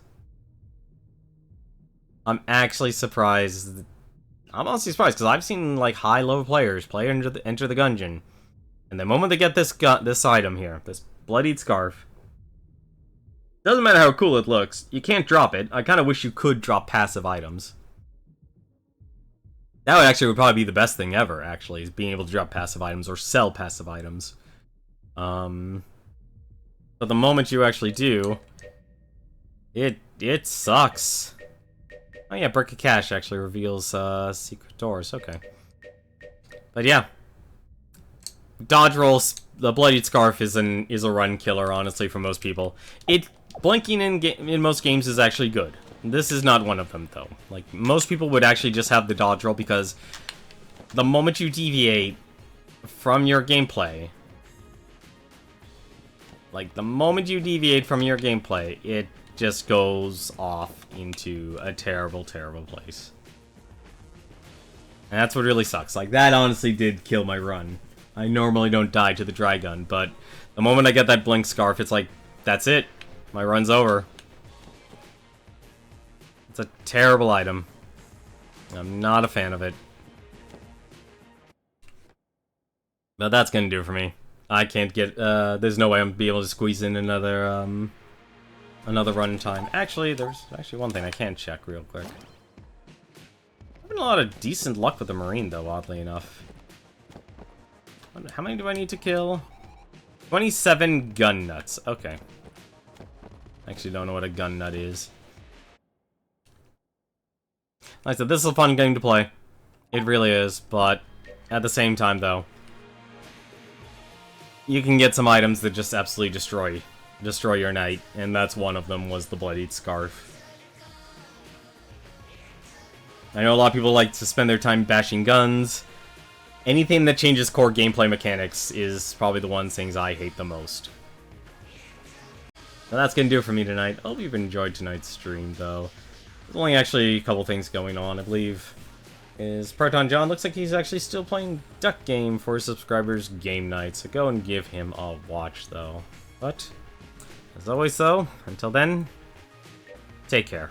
I'm actually surprised. I'm honestly surprised, because I've seen, like, high-level players play Enter the Gungeon. And the moment they get this item here, this bloodied scarf, doesn't matter how cool it looks, you can't drop it. I kind of wish you could drop passive items. That would probably be the best thing ever, actually, is being able to drop passive items or sell passive items. But the moment you actually do, it sucks. Oh yeah, Brick of Cash actually reveals secret doors, okay. But yeah. Dodge rolls, the bloodied scarf is a run killer, honestly, for most people. Blinking in most games is actually good. This is not one of them, though. Like, most people would actually just have the dodge roll, because the moment you deviate from your gameplay, it just goes off into a terrible, terrible place. And that's what really sucks. Like, that honestly did kill my run. I normally don't die to the dry gun, but the moment I get that blink scarf, it's like, that's it. My run's over. It's a terrible item. I'm not a fan of it. But that's gonna do it for me. I can't get, there's no way I'm gonna be able to squeeze in another run time. Actually, there's actually one thing I can check real quick. Having a lot of decent luck with the Marine, though, oddly enough. How many do I need to kill? 27 gun nuts. Okay. Actually don't know what a gun nut is. Like I said, this is a fun game to play. It really is, but at the same time, though, you can get some items that just absolutely destroy your night, and that's one of them was the Bloodied Scarf. I know a lot of people like to spend their time bashing guns. Anything that changes core gameplay mechanics is probably the one things I hate the most. Now that's gonna do it for me tonight. I hope you've enjoyed tonight's stream, though. There's only actually a couple things going on, I believe. Is Proton John looks like he's actually still playing Duck Game for his subscribers' game night, so go and give him a watch, though. But, as always, though, until then, take care.